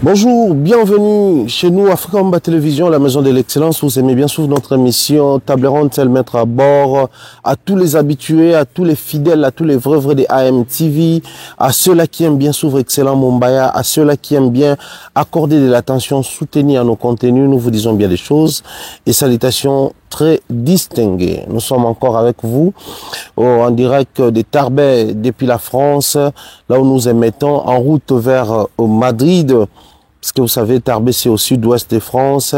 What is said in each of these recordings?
Bonjour, bienvenue chez nous, Africamba Télévision, la maison de l'excellence. Vous aimez bien suivre notre émission Table ronde, c'est le mettre à bord. À tous les habitués, à tous les fidèles, à tous les vrais des AMTV, à ceux-là qui aiment bien suivre Excellent Mumbaya, à ceux-là qui aiment bien accorder de l'attention, soutenir nos contenus, nous vous disons bien des choses. Et salutations très distinguées. Nous sommes encore avec vous en direct de Tarbes depuis la France, là où nous émettons en route vers Madrid. Parce que vous savez, Tarbes, c'est au sud-ouest de France,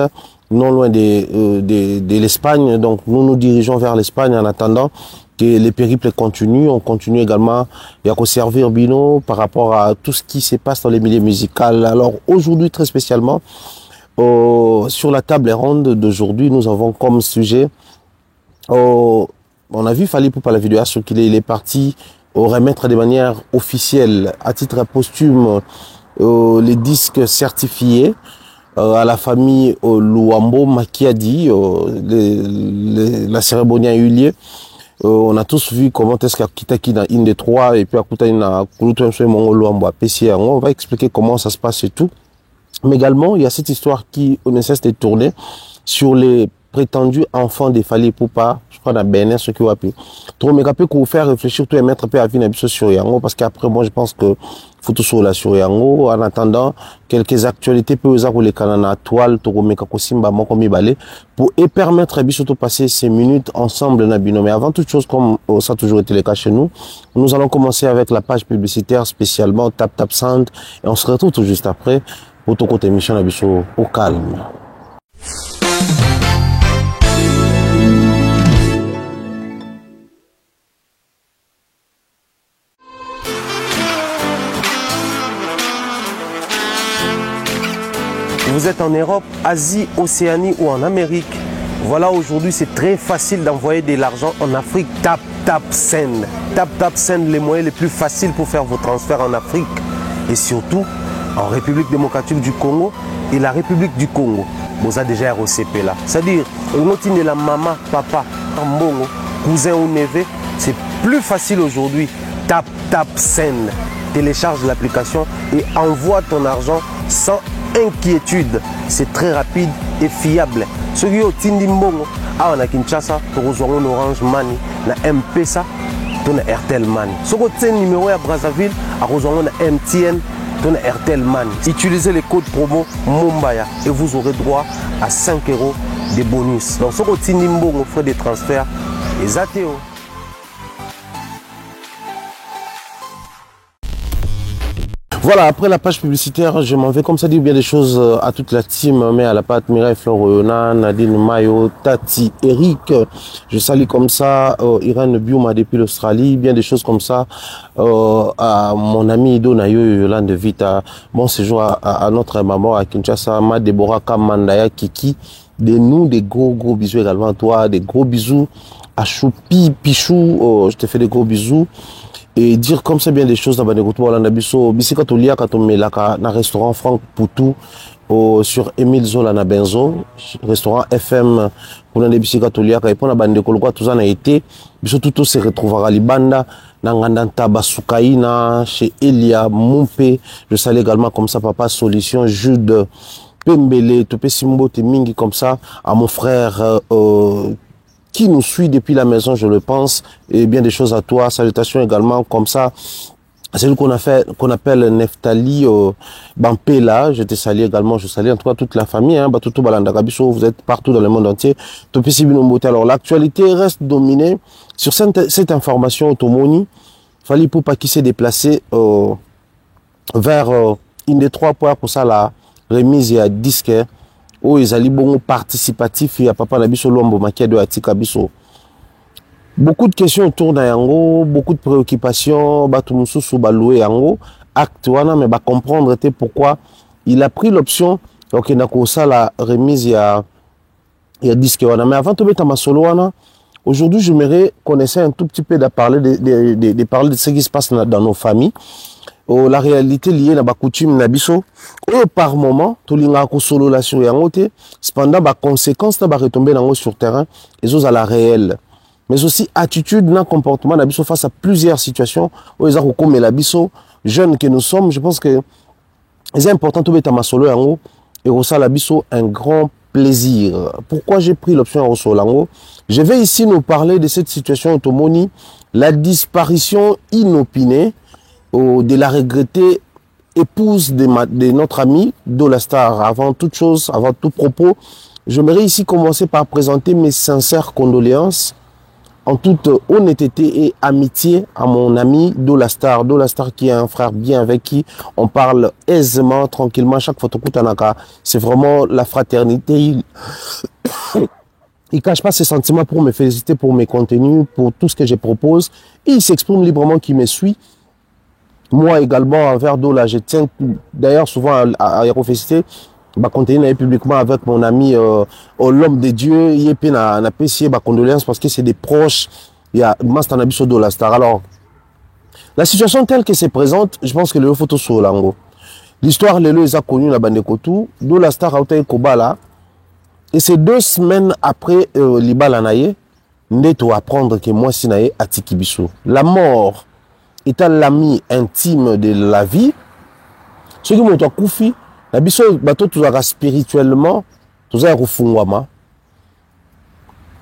non loin de l'Espagne. Donc, nous nous dirigeons vers l'Espagne en attendant que les périples continuent. On continue également à servir Bino par rapport à tout ce qui se passe dans les milieux musicaux. Alors, aujourd'hui, très spécialement, sur la table ronde d'aujourd'hui, nous avons comme sujet, on a vu Fally Ipupa la vidéo sur qu'il est parti remettre de manière officielle, à titre posthume, les disques certifiés à la famille Luambo Makiadi. La cérémonie a eu lieu. On a tous vu comment est-ce qu'il y a quitté dans une des trois et puis à côté on va expliquer comment ça se passe et tout. Mais également, il y a cette histoire qui ne cesse de tourner sur les prétendus enfants de Fally Ipupa, je crois dans BNR, ce qui va plus. Trop, mais qu'après qu'on faire réfléchir tout et mettre un peu à vie sur Yango, parce qu'après, moi, je pense que faut tout sur la sur Yango, en attendant quelques actualités peu aux les canana toile, Toro Mekakosimba, Mokomi Balé, pour et permettre à surtout passer ces minutes ensemble, Nabino. Mais avant toute chose, comme ça a toujours été le cas chez nous, nous allons commencer avec la page publicitaire spécialement Tap Tap Sound, et on se retrouve tout juste après pour ton côté émission Nabiso au calme. Vous êtes en Europe, Asie, Océanie ou en Amérique. Voilà, aujourd'hui, c'est très facile d'envoyer de l'argent en Afrique. Tap, tap, send. Tap, tap, send, les moyens les plus faciles pour faire vos transferts en Afrique. Et surtout, en République démocratique du Congo et la République du Congo. Vous avez déjà ROCP là. C'est-à-dire, de la maman, papa, tambongo, cousin ou neveu, c'est plus facile aujourd'hui. Tap, tap, send. Télécharge l'application et envoie ton argent sans inquiétude. C'est très rapide et fiable. Ceux qui ont Tindi Mbongo, on a Kinshasa, on a Orange Money, on a M-Pesa, on a Airtel Money. Ceux qui ont numéro à Brazzaville, on a MTN, on a Airtel Money. Utilisez les codes promo Mumbaya et vous aurez droit à 5 € de bonus. Donc ceux qui ont Tindi Mbongo, frais de transfert, les ATO. Voilà, après la page publicitaire, je m'en vais comme ça dire bien des choses à toute la team, mais à la patte Mireille Floriona, Nadine Mayo, Tati, Eric. Je salue comme ça Irène Biuma depuis l'Australie, bien des choses comme ça à mon ami Ido Nayo Yolande Vita. Bon séjour à notre maman à Kinshasa, Ma Deborah Kamandaya Kiki. Des gros bisous également à toi, des gros bisous à Choupi Pichou, je te fais des gros bisous. Et dire comme ça bien des choses dans Banegoto Walanda Biso, Bisika Tolia Katomelaka, na restaurant Franck Poutou, sur Émile Zola na Benzo, restaurant FM, pour les Bisika Tolia, et pour la bande de Kolokwa, tout ça n'a été, Biso tout se retrouvera à Libanda, Nangandanta Basukaina, chez Elia, Mumpe, je salue également comme ça, Papa Solution, Jude, Pembele, Topé Simbo, Mingi comme ça, à mon frère, qui nous suit depuis la maison, je le pense, et bien des choses à toi. Salutations également comme ça. C'est lui qu'on appelle Neftali Bampela. Je te salue également, je salue en tout cas toute la famille, hein, Batutu Balandagabiso, vous êtes partout dans le monde entier. Alors l'actualité reste dominée sur cette information automoni. Fally Ipupa qui s'est déplacé vers une des trois points pour ça la remise et à disque. Oh, ils allaient bon participatif et à Papa Nabiso Lombo Makiado Atika Biso. Beaucoup de questions autour d'un Yango, beaucoup de préoccupations, Batumusu Baloué Yango, acte wana, mais comprendre pourquoi il a pris l'option, donc il a ça la remise il y a disque wana. Mais avant de mettre ma solo wana, aujourd'hui j'aimerais connaître un tout petit peu de parler de ce qui se passe dans nos familles. La réalité liée à la coutume nabiso par moment tout l'inga ko solo la sur yango te cependant ba conséquences na ba retomber nango sur terrain et aux à la réelle mais aussi attitude na comportement nabiso face à plusieurs situations où ils ont comme la biso jeunes que nous sommes. Je pense que C'est important de mettre ma solo yango et au labiso un grand plaisir. Pourquoi j'ai pris l'option au Solango? Je vais ici nous parler de cette situation automoni, la disparition inopinée de la regrettée épouse de notre ami Dolastar. Avant toute chose, avant tout propos, j'aimerais ici commencer par présenter mes sincères condoléances en toute honnêteté et amitié à mon ami Dolastar. Dolastar qui est un frère bien avec qui on parle aisément, tranquillement. Chaque fois que Tanaka, c'est vraiment la fraternité. Il cache pas ses sentiments pour me féliciter pour mes contenus, pour tout ce que je propose. Et il s'exprime librement qui me suit. Moi également, envers Dola, je tiens d'ailleurs souvent à féliciter. Bah, continuer publiquement avec mon ami l'homme de Dieu, il y a un apprécié ma condoléances parce que c'est des proches. Il y a Master Nabiso Dolastar. Alors, la situation telle que se présente, je pense que le photo sur l'ango. L'histoire, les lois, ils ont connu la bande de Kotou. Dolastar a été Kobala. Et c'est 2 semaines après Libala Naye, Neto apprendre que moi, Sinaye, a Tikibiso. La mort étant l'ami intime de la vie, ce qui m'a dit Koufi, la biso bato tuzaka spirituellement tuzaka kufungwama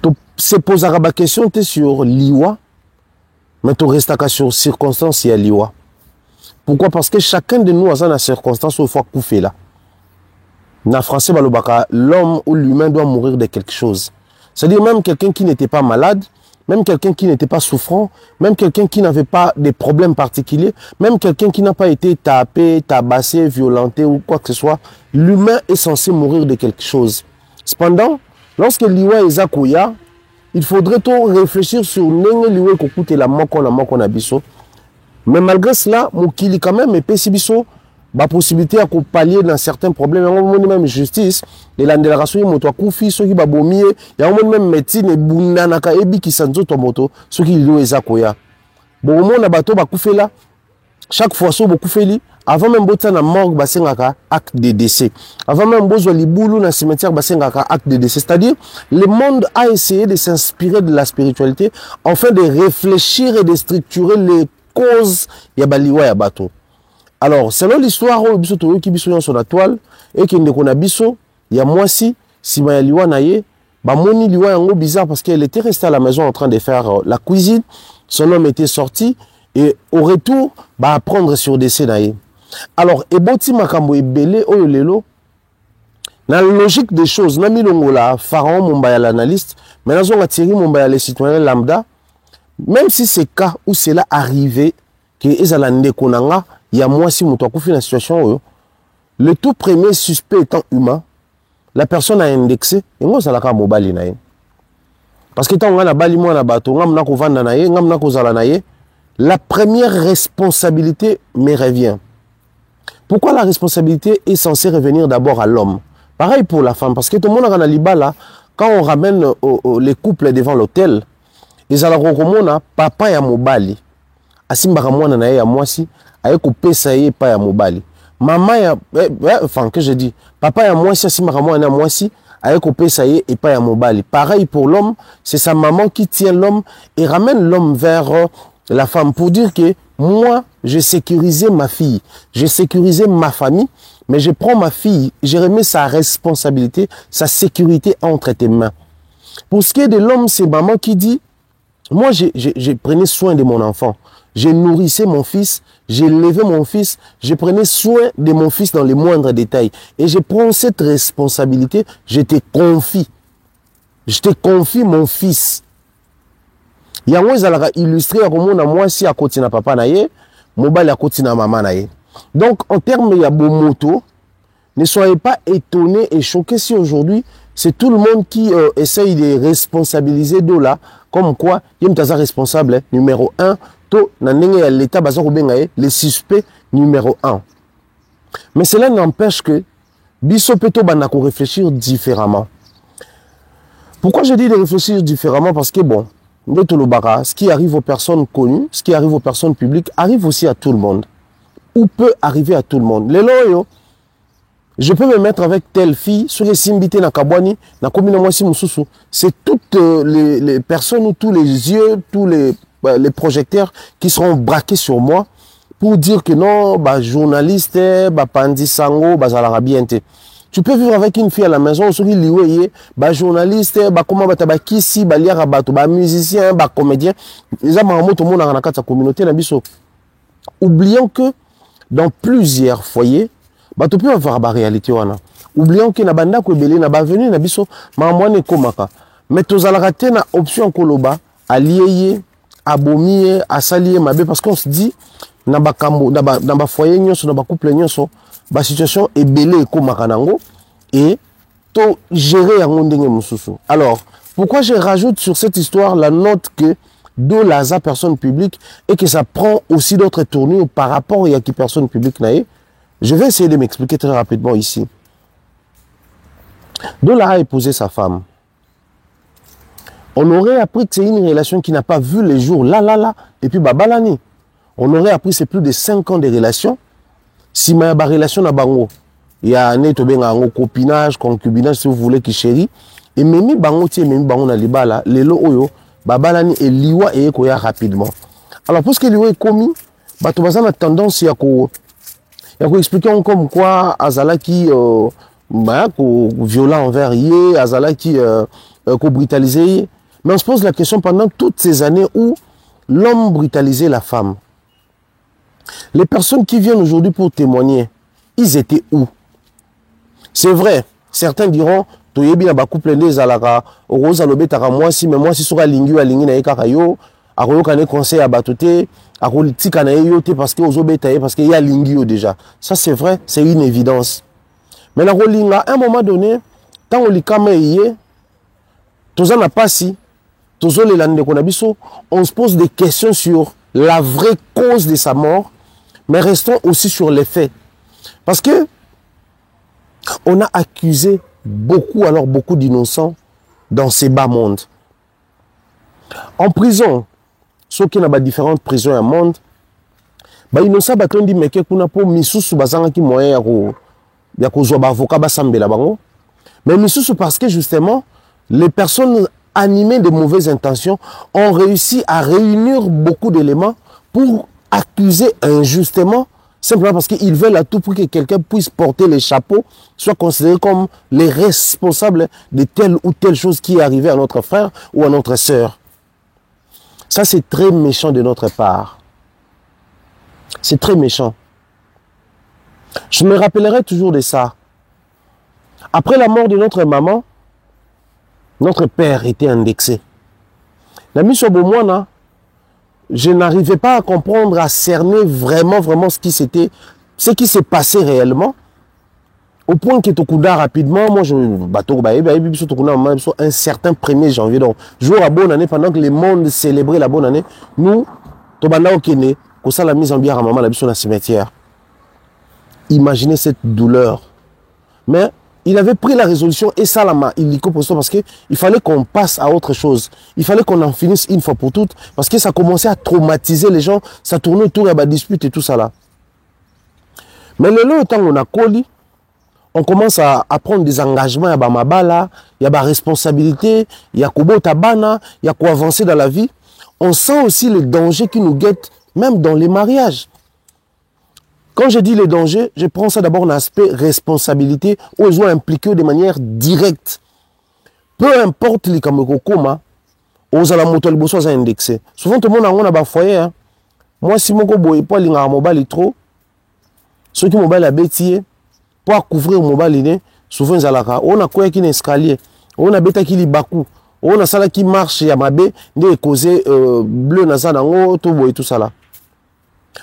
to se posera ba question te sur liwa mais to restaka sur circonstance ya liwa. Pourquoi? Parce que chacun de nous a une circonstance où il faut couper là. Na français balobaka, l'homme ou l'humain doit mourir de quelque chose. C'est-à-dire même quelqu'un qui n'était pas malade, même quelqu'un qui n'était pas souffrant, même quelqu'un qui n'avait pas de problèmes particuliers, même quelqu'un qui n'a pas été tapé, tabassé, violenté ou quoi que ce soit, l'humain est censé mourir de quelque chose. Cependant, lorsque l'iwa est zakoya, il faudrait tout réfléchir sur l'engue l'iwa kokoute la moko na biso. Mais malgré cela, mokili quand même et pesibiso, la possibilité à pallier dans certains problèmes. Il y a même justice. Et la déclaration, il y a koufi, ceux qui babomie, il y a même médecine et bunanaka ebi qui s'enzo tomoto, ceux qui louent ezakoya. Bon, au moins, bateau ba koufé là. Chaque fois, so beaucoup fait li. Avant même botta na morgue basengaka acte de décès. Avant même bozo liboulou na cimetière basengaka acte de décès. C'est-à-dire, le monde a essayé de s'inspirer de la spiritualité afin de réfléchir et de structurer les causes ya baliwa ya bateau. Alors, selon l'histoire, biso to ki biso sur la toile et qui ndeko na biso, il y a moi si ma ya liwa na ye, ba moni liwa yango bizarre parce qu'elle était restée à la maison en train de faire la cuisine, son homme était sorti et au retour, ba apprendre sur décès na ye. Alors, eboti makambo ebele oyo lelo na logique des choses, na milongola Pharaon Mumbaya l'analyste, mais na zonga Thierry Mumbaya le citoyen lambda, même si c'est cas où cela arrivé que ezala ndeko nanga il y a moi si muto akufi na situation le tout premier suspect étant humain, la personne a indexé et moi ça la ka mobali na ye parce que tant on a bali moi na bato ngam na ko vanda na ye ngam na ko zala na ye, la première responsabilité me revient. Pourquoi la responsabilité est censée revenir d'abord à l'homme? Pareil pour la femme, parce que tout le monde a libala quand on ramène les couples devant l'hôtel, ils allaient remonter papa ya mobali asimbaka mwana na ye ya mwasi aye kopesa ye pa ya mobali. Maman ya enfin que je dis papa ya mwasi asimbaka mwana ya mwasi aye kopesa ye et pa ya mobali. Pareil pour l'homme, c'est sa maman qui tient l'homme et ramène l'homme vers la femme pour dire que moi j'ai sécurisé ma fille, j'ai sécurisé ma famille, mais je prends ma fille, je remets sa responsabilité, sa sécurité entre tes mains. Pour ce qui est de l'homme, c'est maman qui dit moi je prenais soin de mon enfant. Je nourrissais mon fils, j'ai élevé mon fils, je prenais soin de mon fils dans les moindres détails. Et je prends cette responsabilité, je te confie mon fils. Il y a un illustré à moi si à côté na papa na ye, mobile à côté na maman na ye. Donc en termes il y a beau moto, ne soyez pas étonnés et choqués si aujourd'hui c'est tout le monde qui essaye de responsabiliser Dola, comme quoi il y a un responsable numéro 1. L'État le suspect numéro 1. Mais cela n'empêche que Biso Peto Banako réfléchir différemment. Pourquoi je dis de réfléchir différemment? Parce que bon, ce qui arrive aux personnes connues, ce qui arrive aux personnes publiques, arrive aussi à tout le monde. Ou peut arriver à tout le monde. Les loyaux, je peux me mettre avec telle fille, sur les simbité na Kabwani, na commune moi si Moussousou. C'est toutes les personnes ou tous les yeux, tous les projecteurs qui seront braqués sur moi pour dire que non, bah, journaliste, bah, pandi sango, bah, ça la bien. Tu peux vivre avec une fille à la maison, ceux qui liweye, bah, journaliste, bah, comment bah, bah, kisi, bah, liara, bah, musicien, bah, comédien. Les amants, tout le monde dans la communauté, oublions que dans plusieurs foyers, bah, tu peux avoir la réalité. Oublions que na banda ko belé na ba venu na biso mamwane komaka. Mais tous à la raté na option koloba, allié, abomié, asalié, mabe, parce qu'on se dit, na ba kambo, na ba foyer nyonso, na ba couple nyonso, ba situation est belé komaka nango, et to gérer en ndenge mususu. Alors, pourquoi je rajoute sur cette histoire la note que de l'ASA personne publique et que ça prend aussi d'autres tournures par rapport à qui personne publique naïe? Je vais essayer de m'expliquer très rapidement ici. Dola a épousé sa femme. On aurait appris que c'est une relation qui n'a pas vu les jours là, et puis babalani. On aurait appris que c'est plus de 5 ans de relation. Si ma relation na bango, il y a un copinage, concubinage, si vous voulez, qui chérit. Et même bango tie, même bango na libala, lelo oyo, babalani et liwa et koya rapidement. Alors pour ce que liwa est commis, batobaza a tendance à expliquer comme quoi azalaki violent envers yé, azalaki brutalisé. Mais on se pose la question pendant toutes ces années où l'homme brutalisait la femme. Les personnes qui viennent aujourd'hui pour témoigner, ils étaient où? C'est vrai, certains diront, toyebi na ba couple ndé zalaka, rosa lobetaka moi si, mais moi si sera lingi wa lingi na ekaka yo, akoyo kane conseil à batoté, akoyo tika na yo te parce que ozobeta parce que y a lingi yo déjà. Ça c'est vrai, c'est une évidence. Mais la rolinga, à un moment donné, tant on lit comme hier, tous en a pas si, tous les landés qu'on a biso, on se pose des questions sur la vraie cause de sa mort, mais restons aussi sur les faits. Parce que on a accusé beaucoup d'innocents dans ces bas mondes. En prison, ceux qui n'ont pas différentes prisons à monde, bah innocents baton dit mais que kuna po misusu bazanga ki moyen ya kozwa avocat basambela bango. Mais misusu parce que justement les personnes animées de mauvaises intentions ont réussi à réunir beaucoup d'éléments pour accuser injustement, simplement parce qu'ils veulent à tout prix que quelqu'un puisse porter les chapeaux, soit considéré comme les responsables de telle ou telle chose qui est arrivée à notre frère ou à notre sœur. Ça, c'est très méchant de notre part. C'est très méchant. Je me rappellerai toujours de ça. Après la mort de notre maman, notre père était indexé. La mise au Bomouana, je n'arrivais pas à comprendre, à cerner vraiment ce qui s'est passé réellement. Au point que Tokuda rapidement, moi je un certain 1er janvier, donc jour à bonne année, pendant que le monde célébrait la bonne année, nous, Tobanda Okene, qu'on ça la mise en bière à maman, la mise dans le cimetière. Imaginez cette douleur. Mais il avait pris la résolution et ça l'a illico parce qu'il fallait qu'on passe à autre chose. Il fallait qu'on en finisse une fois pour toutes parce que ça commençait à traumatiser les gens, ça tournait autour de la dispute et tout ça là. Mais le temps où on a collé, on commence à prendre des engagements, il y a mabala, il y a des responsabilités, il y a tabana, il y a quoi avancer dans la vie. On sent aussi les dangers qui nous guettent, même dans les mariages. Quand je dis les dangers, je prends ça d'abord en aspect responsabilité, où ils sont impliqués de manière directe. Peu importe les kamekokoma, aux alamoto les bossos indexés. Souvent tout le monde a un foyer. Moi, si mon boy pas l'inga mobile trop, ceux qui mobile a bêtier, pour couvrir mobile souvent ils alaka. On a quoi qui escalier, on a bêta qui li baku, on a ça qui marche ya mabe, de causer bleu nasa dango, tout boy tout ça là.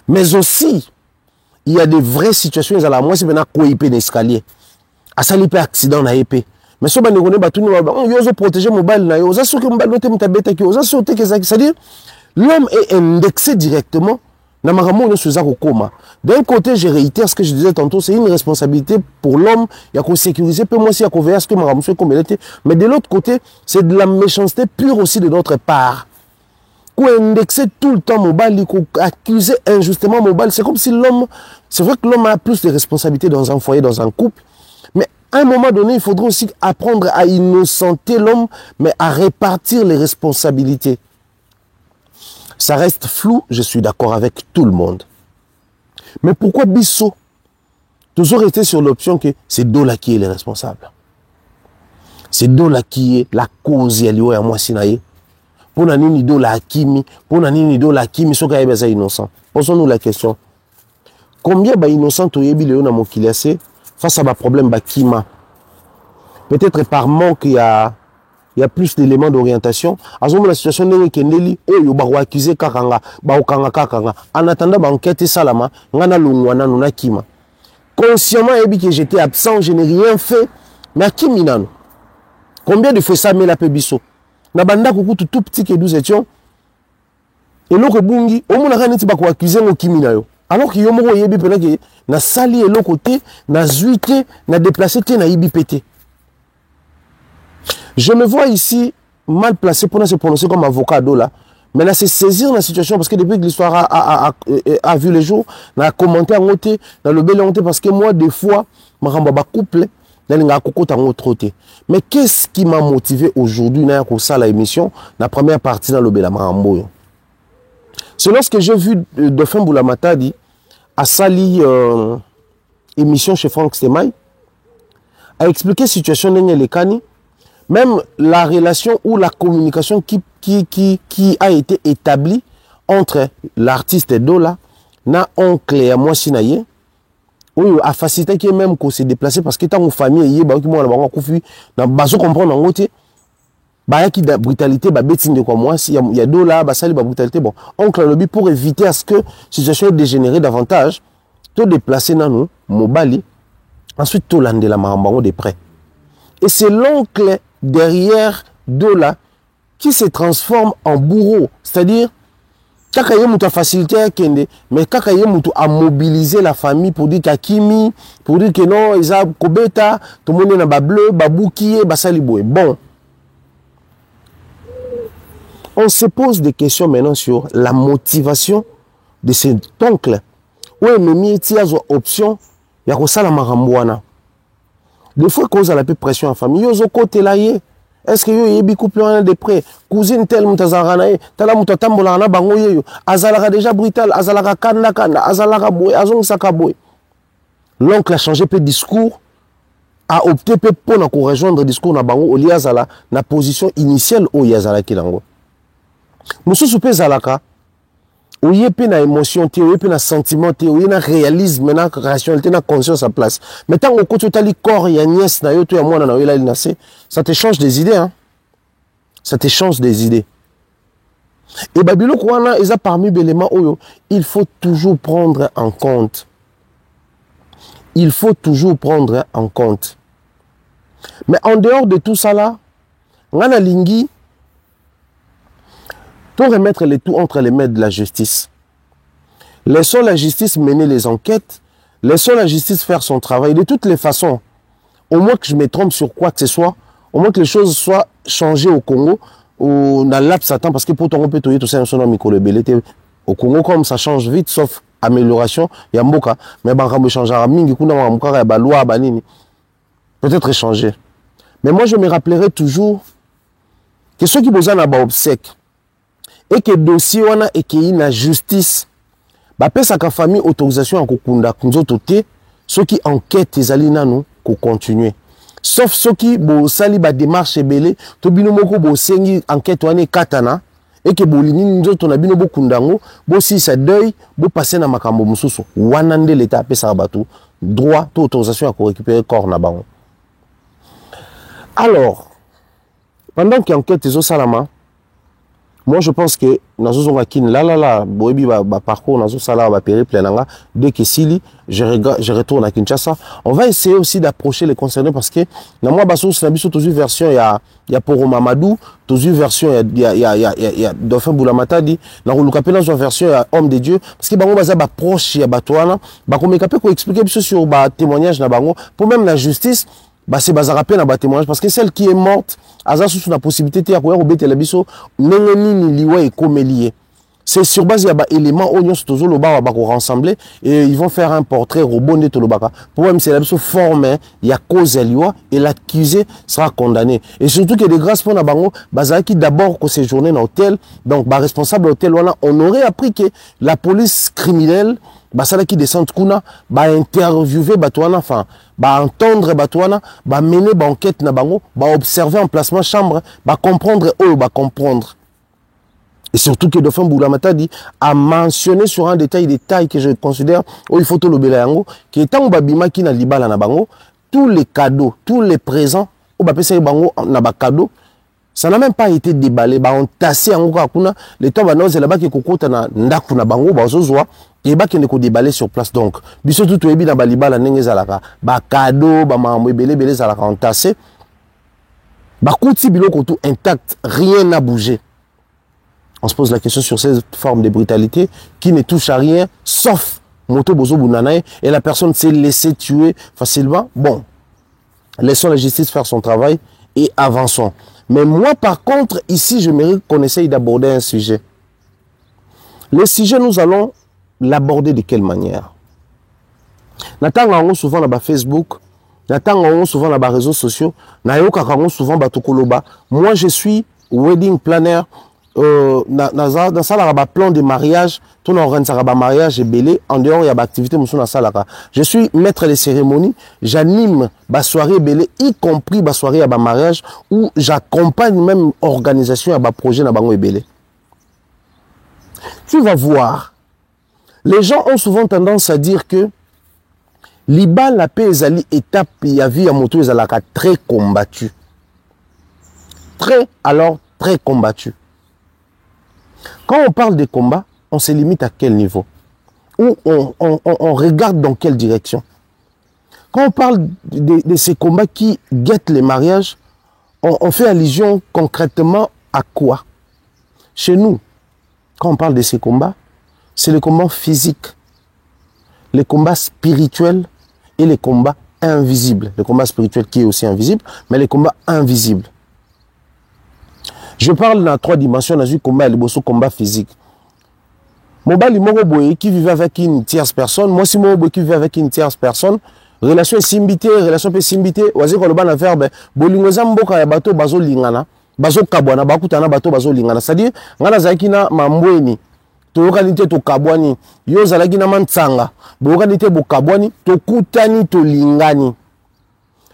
Mais aussi il y a des vraies situations, moi c'est maintenant quoi épée d'escalier. À ça l'épée accident na épée. Mais si on ne connaît pas tout, on doit protéger mobile na yo, ça sur que mobile doit être bête qui ça sauter que ça, c'est-à-dire l'homme est indexé directement dans ma ramon sur ça coma. D'un côté, je réitère ce que je disais tantôt, c'est une responsabilité pour l'homme, il y a qu'on sécuriser peu moi aussi à couvrir ce que ma ramon comme elle était, mais de l'autre côté, c'est de la méchanceté pure aussi de notre part. Indexer tout le temps mobile, accuser injustement mobile, c'est comme si l'homme, c'est vrai que l'homme a plus de responsabilités dans un foyer, dans un couple, mais à un moment donné, il faudra aussi apprendre à innocenter l'homme, mais à répartir les responsabilités. Ça reste flou, je suis d'accord avec tout le monde. Mais pourquoi Bisso toujours rester sur l'option que c'est Dola qui est le responsable? C'est Dola qui est la cause ya liwa ya mwasi na ye. Pona nini Dola Hakimi, pona nini Dola Hakimi soka yeba za innocent. Posons-nous la question. Combien ba innocent toyebi leo na mokili assez face à ba problème ba kima? Peut-être par manque il y a plus d'éléments d'orientation. À ce moment la situation n'est kendeli et yo ba accuser kakanga, ba okanga kakanga. En attendant ba enquête salama, ngana lungwana nuna kima. Consciemment yebi que j'étais absent, je n'ai rien fait. Mais Hakimi nanu. Combien de fois ça met la pébisso? Na banda kukutu tout petit que nous étions. Et l'autre bungi, au moins on a pas quoi accuser mon Kimi na yo. Alors que yo moko yebi pena que na sali et l'autre côté, na zuité, na déplacé na yibi pété. Je me vois ici mal placé pour se prononcer comme avocat là, mais là c'est saisir la situation parce que depuis que l'histoire a vu le jour, na commenté en côté, dans le bel honte parce que moi des fois, ma ramba couple. Mais qu'est-ce qui m'a motivé aujourd'hui pour ça la émission, la première partie dans le Bela Marambo? C'est lorsque j'ai vu Dauphin Boulamata à Sali émission chez Franck Stemay, a expliqué la situation de Lekani, même la relation ou la communication qui a été établie entre l'artiste Dola, na oncle et moi Sinaye. Oui, a facilité qui même qu'on s'est déplacé parce que tant que famille y est, bah qui moi là-bas confu, dans baso comprendre en côté, bah qui da brutalité, bah bêtine de quoi moi, si y a deux là, bah ça bah brutalité, bon, oncle lobby pour éviter à ce que situation dégénère davantage, tout déplacer dans nous, mobali, ensuite tout l'andé la marambango de près. Et c'est l'oncle derrière deux là qui se transforme en bourreau, c'est-à-dire kaka ye mutu a facilité à kende, mais kaka ye mutu a mobilisé la famille pour dire qu'Hakimi, pour dire que non, ils ont kobeta, tout le monde est ba bleu, ba boukiye, ba saliboué. Bon. On se pose des questions maintenant sur la motivation de cet oncle. Oui, mais il y a une option, il y a ça la marambouana. Des fois, cause à la pression en famille, il y a un côté là. Est-ce que yo yebi couple en de près cousine tel mutazara na ye tala mutatambola na bango yeyo azalaka déjà brutal azalaka kanda azalaka boy azong saka boy. L'oncle a changé peu de discours, a opté peu pour na ko rejoindre discours na bango au lieu azala na position initiale au yazala kilango mususu pe zalaka ou yepe na émotion té ou yepe na sentiment té ou na réalisme na rationalité na conscience à place. Mais tant que tu tali corps ya nièce na yo to ya mwana na yo la linacé, ça te change des idées hein. Ça te change des idées. Et babilo kwana eza parmi l'élément oyo, il faut toujours prendre en compte. Il faut toujours prendre en compte. Mais en dehors de tout ça là, ngana lingi pour remettre les tout entre les mains de la justice. Laissons la justice mener les enquêtes, laissons la justice faire son travail. De toutes les façons, au moins que je me trompe sur quoi que ce soit, au moins que les choses soient changées au Congo, ou dans laps à temps, parce que pour ton peut tout ça, au Congo, comme ça change vite, sauf amélioration, il y a Mboka, mais quand on change à Mingi, peut-être changer. Mais moi, je me rappellerai toujours que ceux qui besoin d'avoir obsèque, et que le dossier wana et qu'il y a justice, bah pesa ka famille autorisation en kokunda kunzoto te, ceux qui enquêtent les alina nous ko continuer. Sauf ceux qui bo sali ba démarche belé, to bino moko bo sengi enquête wana katana et que bo lini nzoto na bino bo kundango, bo si sa deuil, bo passer na makambo mususu. Wana nde l'état pesa batu droit to autorisation à ko récupérer corps na bango. Alors, pendant qu'il enquête les salama, moi, je pense que dans ce parcours, dans ce périple, dès que Sili, je retourne à Kinshasa. On va essayer aussi d'approcher les concernés parce que, dans moi, toujours version, il y a Poro Mamadou, toujours version, il y a Dauphin Boulamata, dans le version, il y a Homme de Dieu, parce que, bango, baza, proche, il y a Batouana, bango, mais capé, expliquer sur, témoignage, na bango, pour même la justice, bah c'est bazar rappel na témoignage parce que celle qui est morte aza sous la possibilité ya koya obete la biso nengeni ni liwa et comme lié. C'est sur base ya ba éléments oignon stozo lo ba ko rassembler et ils vont faire un portrait robot de tolobaka. Pour même c'est la biso forme ya cause liwa et l'accusé sera condamné. Et surtout que de grâce pour na bango bazar qui d'abord ko séjourner dans hôtel donc ba responsable hôtel on aurait appris que la police criminelle basala qui descend kuna ba interviewer batouana enfin ba entendre batouana ba mener ba enquête na bango ba observer emplacement chambre ba comprendre ba comprendre. Et surtout que Dauphin Boulamata dit a mentionné sur un détail que je considère il faut tout le yango qui est tant babima qui na libala na bango tous les cadeaux tous les présents au ba pesa bango na ba cadeau ça n'a même pas été déballé ba entassé yango kakuna les temps ba noze là-bas qui kokota na ndaku na bango ba zozwa et ba qui ne ko déballer sur place donc biso tout ebi na ba libala ndenge zalaka ba cadeau ba mamwe belé zalaka entassé ba kuti biloko tout intact rien n'a bougé. On se pose la question sur cette forme de brutalité qui ne touche à rien, sauf Moto Bozo Bounanaï, et la personne s'est laissée tuer facilement. Bon, laissons la justice faire son travail et avançons. Mais moi, par contre, ici, je mérite qu'on essaye d'aborder un sujet. Le sujet, nous allons l'aborder de quelle manière? Natanga souvent dans Facebook, natanga souvent dans les réseaux sociaux, nayoka souvent batokoloba. Moi, je suis wedding planner. Dans ça la plan de mariage tout organiser mariage et belé en dehors il y a activité na salaka je suis maître de cérémonie j'anime ba soirée belé y compris ba soirée à ba mariage où j'accompagne même organisation à ba projet na bango belé. Tu vas voir les gens ont souvent tendance à dire que liba la paix ezali étape ya vie ya moto ezalaka très combattu très combattu. Quand on parle de combat, on se limite à quel niveau? Ou on regarde dans quelle direction? Quand on parle de ces combats qui guettent les mariages, on fait allusion concrètement à quoi? Chez nous, quand on parle de ces combats, c'est les combats physiques, les combats spirituels et les combats invisibles. Le combat spirituel qui est aussi invisible, mais les combats invisibles. Je parle dans 3 dimensions, dans un combat, le combat physique. Mobali Moroboye qui vivait avec une tierce personne, moi si Moroboye qui vivait avec une tierce personne, relation simbité, relation pe simbité, oazi ko le ban verbe, bolingoza mboka ya bato bazo lingana, bazo kabwana, bakutana bato bazo lingana. C'est-à-dire, ngana zaki na mambweni, toyokani te to kabwani, yo zalaki na mantsanga, boyokani te bo kabwani, to kutani to lingani.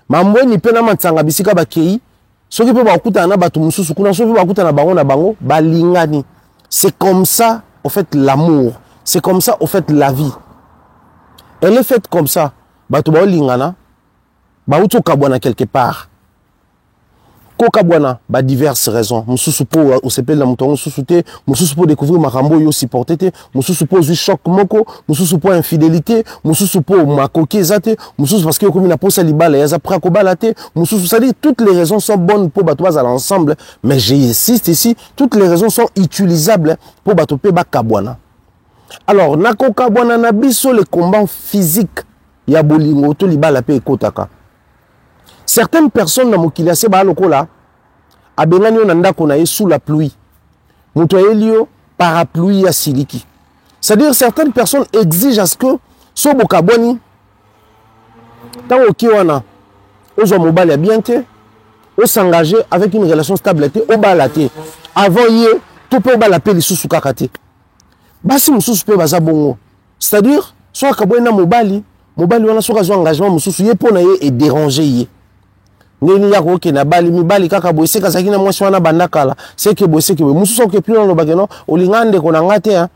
Mambweni pe na mantsanga bisika bakei. Ceux qui peuvent écouter na bato mususu kuna ceux qui peuvent écouter na bango balingani. C'est comme ça au fait l'amour, c'est comme ça au fait la vie. Elle est faite comme ça. Bato ba lingana ba uto kabwana quelque part. Ko kabwana ba diverses raisons. Mususu po o sepel na mutongo susute, mususu po découvrir makambo yo supporter te, mususu po zu choc moko, mususu po infidélité, mususu po makoki ezate, mususu parce que comme na posa libala ya za prako balate, mususu ça dit toutes les raisons sont bonnes pour bato à l'ensemble, mais j'insiste ici, toutes les raisons sont utilisables pour bato pe ba kabwana. Alors nako kabwana na biso les combats physiques ya bolingo to libala pe ekotaka. Certaines personnes na mokili se ba lokola abengani yo na ndako na ye sous la pluie. Muto elio parapluie ya siliki. C'est-à-dire certaines personnes exigent à ce que so bokaboni tant oki wana ozo mobali ya bien te o s'engager avec une relation stable te o balate avant ye to pe ba la pe lisusu kaka te. Basi mususu pe baza bongo. C'est-à-dire so akaboni na mobali wana so ka zo engagement mususu ye pona ye et déranger ye. Nini ya ko ke na bali mi bali kaka boise ka sakina mwasi wana bandakala c'est que boise que mususu ke plus no bageno olingande ko na ngate hein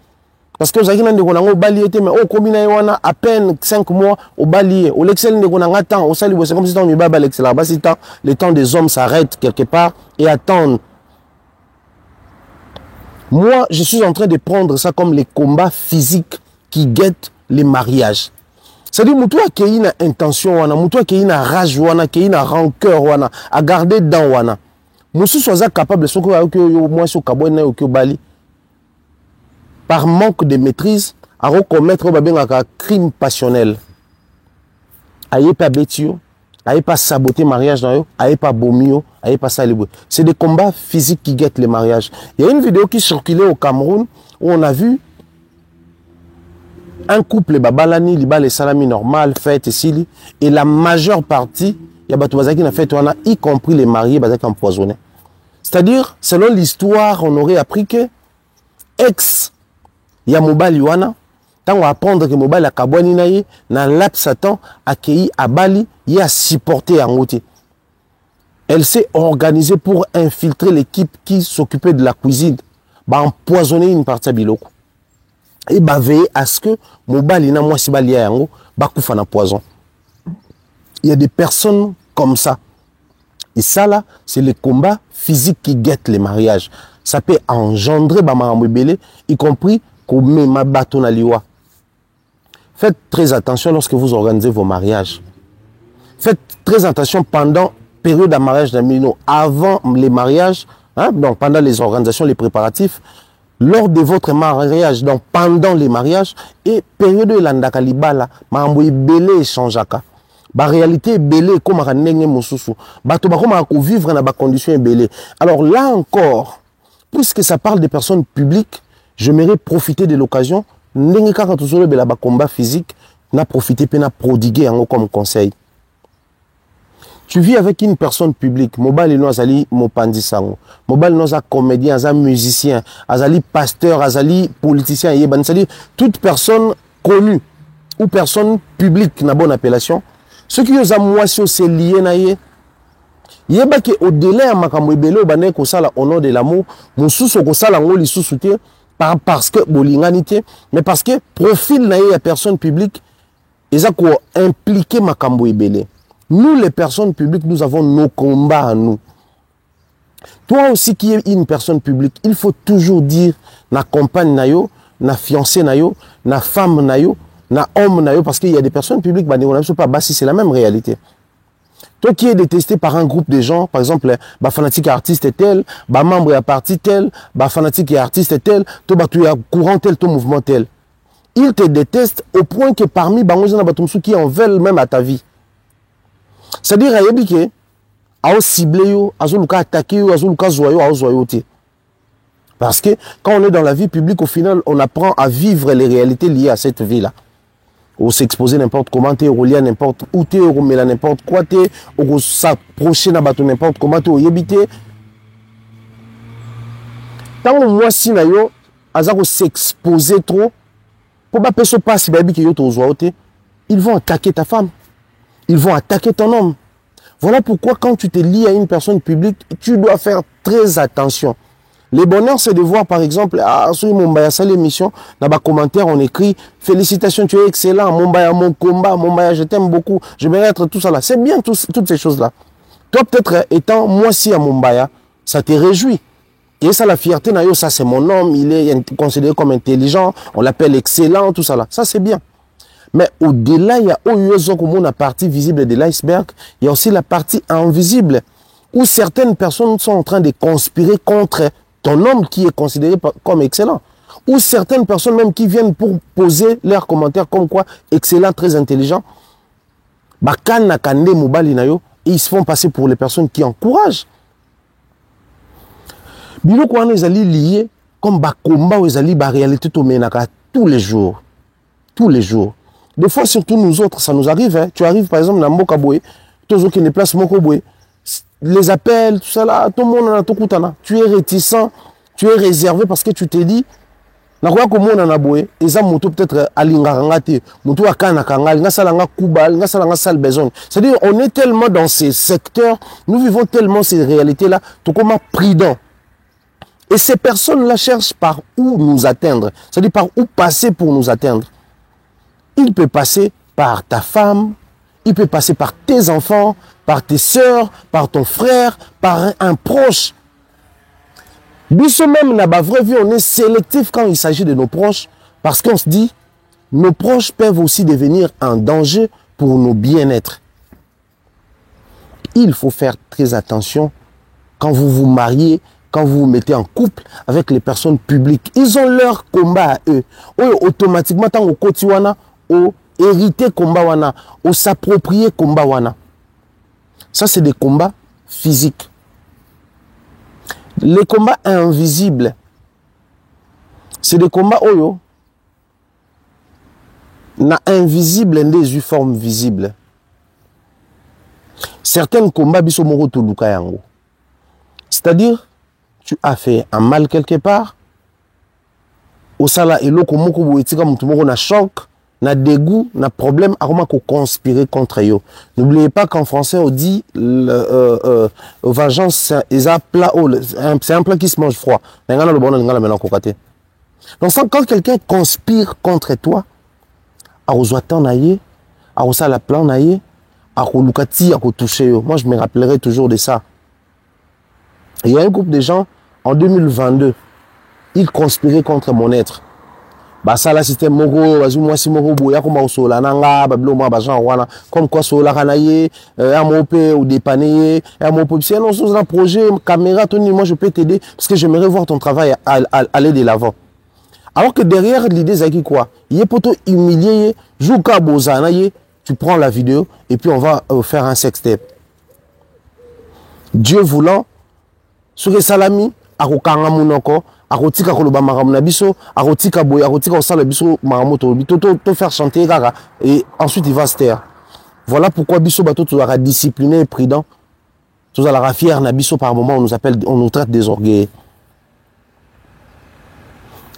parce que zakina ndeko na ngo bali ete mais o combina wana à peine 5 mois au bali au l'excel ndeko na ngata au sali boise comme si tant mi baba l'excel là bas temps le temps des hommes s'arrête quelque part et attendent. Moi je suis en train de prendre ça comme les combats physiques qui guettent les mariages. C'est-à-dire, mutu a une intention wana, mutu a une rage wana, une rancœur wana, à garder dans wana. Musu soit capable de ce que moi sur kabona ou que bali par manque de maîtrise à recommettre un crime passionnel. Aïe pas bêtio, aïe pas saboter mariage dans yo, aïe pas bomio, aïe pas salibou. C'est des combats physiques qui guettent les mariages. Il y a une vidéo qui circulait au Cameroun où on a vu un couple babalani liba les salami normal fête sili et la majeure partie il y a batouazaki na fête wana y compris les mariés bazaki empoisonnés. C'est-à-dire selon l'histoire on aurait appris que ex ya mobali wana tant apprendre que mobile a kabwani na ye na laps satan accueilli à Bali y a supporté en côté. Elle s'est organisée pour infiltrer l'équipe qui s'occupait de la cuisine, bah empoisonner une partie de biloko et bah veiller à ce que mobile na moi si bali yango bah kufa na poison. Il y a des personnes comme ça. Et ça là, c'est le combat physique qui guette les mariages. Ça peut engendrer bah maramobele, y compris comme ma bateau na liwa. Faites très attention lorsque vous organisez vos mariages. Faites très attention pendant période de mariage d'Amino, avant les mariages, hein, donc pendant les organisations, les préparatifs, lors de votre mariage, donc pendant les mariages, et période de l'andakalibala, mamboui belé changeaka. La réalité est belé comme un nenge mosusu. Bato bakoma ko vivre dans des conditions belé. Alors là encore, puisque ça parle des personnes publiques, j'aimerais profiter de l'occasion, nenge kaka tozolo bela ba combat physique, na profiter pe na prodiguer en comme conseil. Tu vis avec une personne publique, mobile no azali mopandi sango, mobile no za comédien, azali musicien, azali pasteur, azali politicien, yeban, c'est-à-dire toute personne connue ou personne publique na bonne appellation. Ce qui nous a moisi c'est lié na ye. Yeba ke au-delà ya makambo ebele obane ko sala au nom de l'amour, mosusu ko sala ngoli susute parce que bolinganité, mais parce que profil na ye ya personne publique eza ko impliquer makambo ebele. Nous, les personnes publiques, nous avons nos combats à nous. Toi aussi qui es une personne publique, il faut toujours dire na compagne na yo, na fiancé na yo, na femme na yo, na homme na yo, parce qu'il y a des personnes publiques, bah, c'est la même réalité. Toi qui es détesté par un groupe de gens, par exemple, bah, fanatique et artiste tel, bah, membre et parti tel, bah, fanatique et artiste tel, toi, bah, tu es courant tel, ton mouvement tel. Ils te détestent au point que parmi, bah, qui en veulent même à ta vie. C'est-à-dire, il y a des gens ciblé, attaqué, zoyo. Parce que quand on est dans la vie publique, au final, on apprend à vivre les réalités liées à cette vie-là. On s'exposer n'importe comment, on lire n'importe où, on met n'importe quoi, on s'approcher n'importe comment, on y tant que moi, si on s'exposer trop, pour pas se passer, ils vont attaquer ta femme. Ils vont attaquer ton homme. Voilà pourquoi quand tu te lis à une personne publique, tu dois faire très attention. Le bonheur, c'est de voir, par exemple, sur Mombaya, ça l'émission, dans les commentaires, on écrit « Félicitations, tu es excellent, Mombaya, mon combat, Mombaya, je t'aime beaucoup, je vais être tout ça là. » C'est bien toutes ces choses-là. Toi, peut-être, étant moi si à Mombaya, ça te réjouit. Et ça, la fierté, ça c'est mon homme, il est considéré comme intelligent, on l'appelle excellent, tout ça là. Ça, c'est bien. Mais au-delà, il y a la partie visible de l'iceberg, il y a aussi la partie invisible, où certaines personnes sont en train de conspirer contre ton homme qui est considéré comme excellent. Ou certaines personnes même qui viennent pour poser leurs commentaires comme quoi excellent, très intelligent. Et ils se font passer pour les personnes qui encouragent. Biloko wana ezali lié comme combat ezali réalité tous les jours. Tous les jours. Des fois, surtout nous autres, ça nous arrive. Hein. Tu arrives par exemple dans Mokaboué, tous ceux qui ne placent Mokaboué, les appels, tout ça là, tout le monde en a tout koutana. Tu es réticent, tu es réservé parce que tu te dis, na quoi que monde en a boué, et ça moto peut-être alingangate, moto akana kangal, nga salanga kubal, nga salanga sal besoin. C'est-à-dire, on est tellement dans ces secteurs, nous vivons tellement ces réalités-là, tout comme prudent. Et ces personnes-là cherchent par où nous atteindre, c'est-à-dire par où passer pour nous atteindre. Il peut passer par ta femme, il peut passer par tes enfants, par tes sœurs, par ton frère, par un proche. Biso même, dans la vraie vie, on est sélectif quand il s'agit de nos proches, parce qu'on se dit, nos proches peuvent aussi devenir un danger pour nos bien-être. Il faut faire très attention quand vous vous mariez, quand vous vous mettez en couple avec les personnes publiques. Ils ont leur combat à eux. Automatiquement, tant au quotidien, au hériter combat wana, au s'approprier combat wana. Ça, c'est des combats physiques. Les combats invisibles, c'est des combats oyo na invisible des formes visibles. Certains combats biso moko toluka yango. C'est-à-dire, tu as fait un mal quelque part, au sala eloko moko boye tika mutu moko na choc, na dégoût, na problème, à comment conspirer contre eux. N'oubliez pas qu'en français on dit vengeance c'est un plat qui se mange froid. Donc quand quelqu'un conspire contre toi, à ozoatan naïe, à osala plan naïe, à kolukati, à toucher. Moi je me rappellerai toujours de ça. Il y a un groupe de gens en 2022, ils conspiraient contre mon être. Bah ça là c'était moko bazu moi si moko boya ko masola nanga bablo moi ba genre wana comme quoi sola kanaye amope ou dépanner amope si non sur un projet caméra Tony moi je peux t'aider parce que j'aimerais voir ton travail aller de l'avant. Alors que derrière l'idée c'est quoi, il est plutôt humilié jouka bozana tu prends la vidéo et puis on va faire un sextape. Dieu voulant sur les salami akokanga munoko akotika koloba makambo na biso akotika boy akotika osala biso maramoto to faire chanter kaka et ensuite il va se taire. Voilà pourquoi biso bato tu dois discipliné et prudent. Tu dois fier na biso par moment on nous traite des orgueils.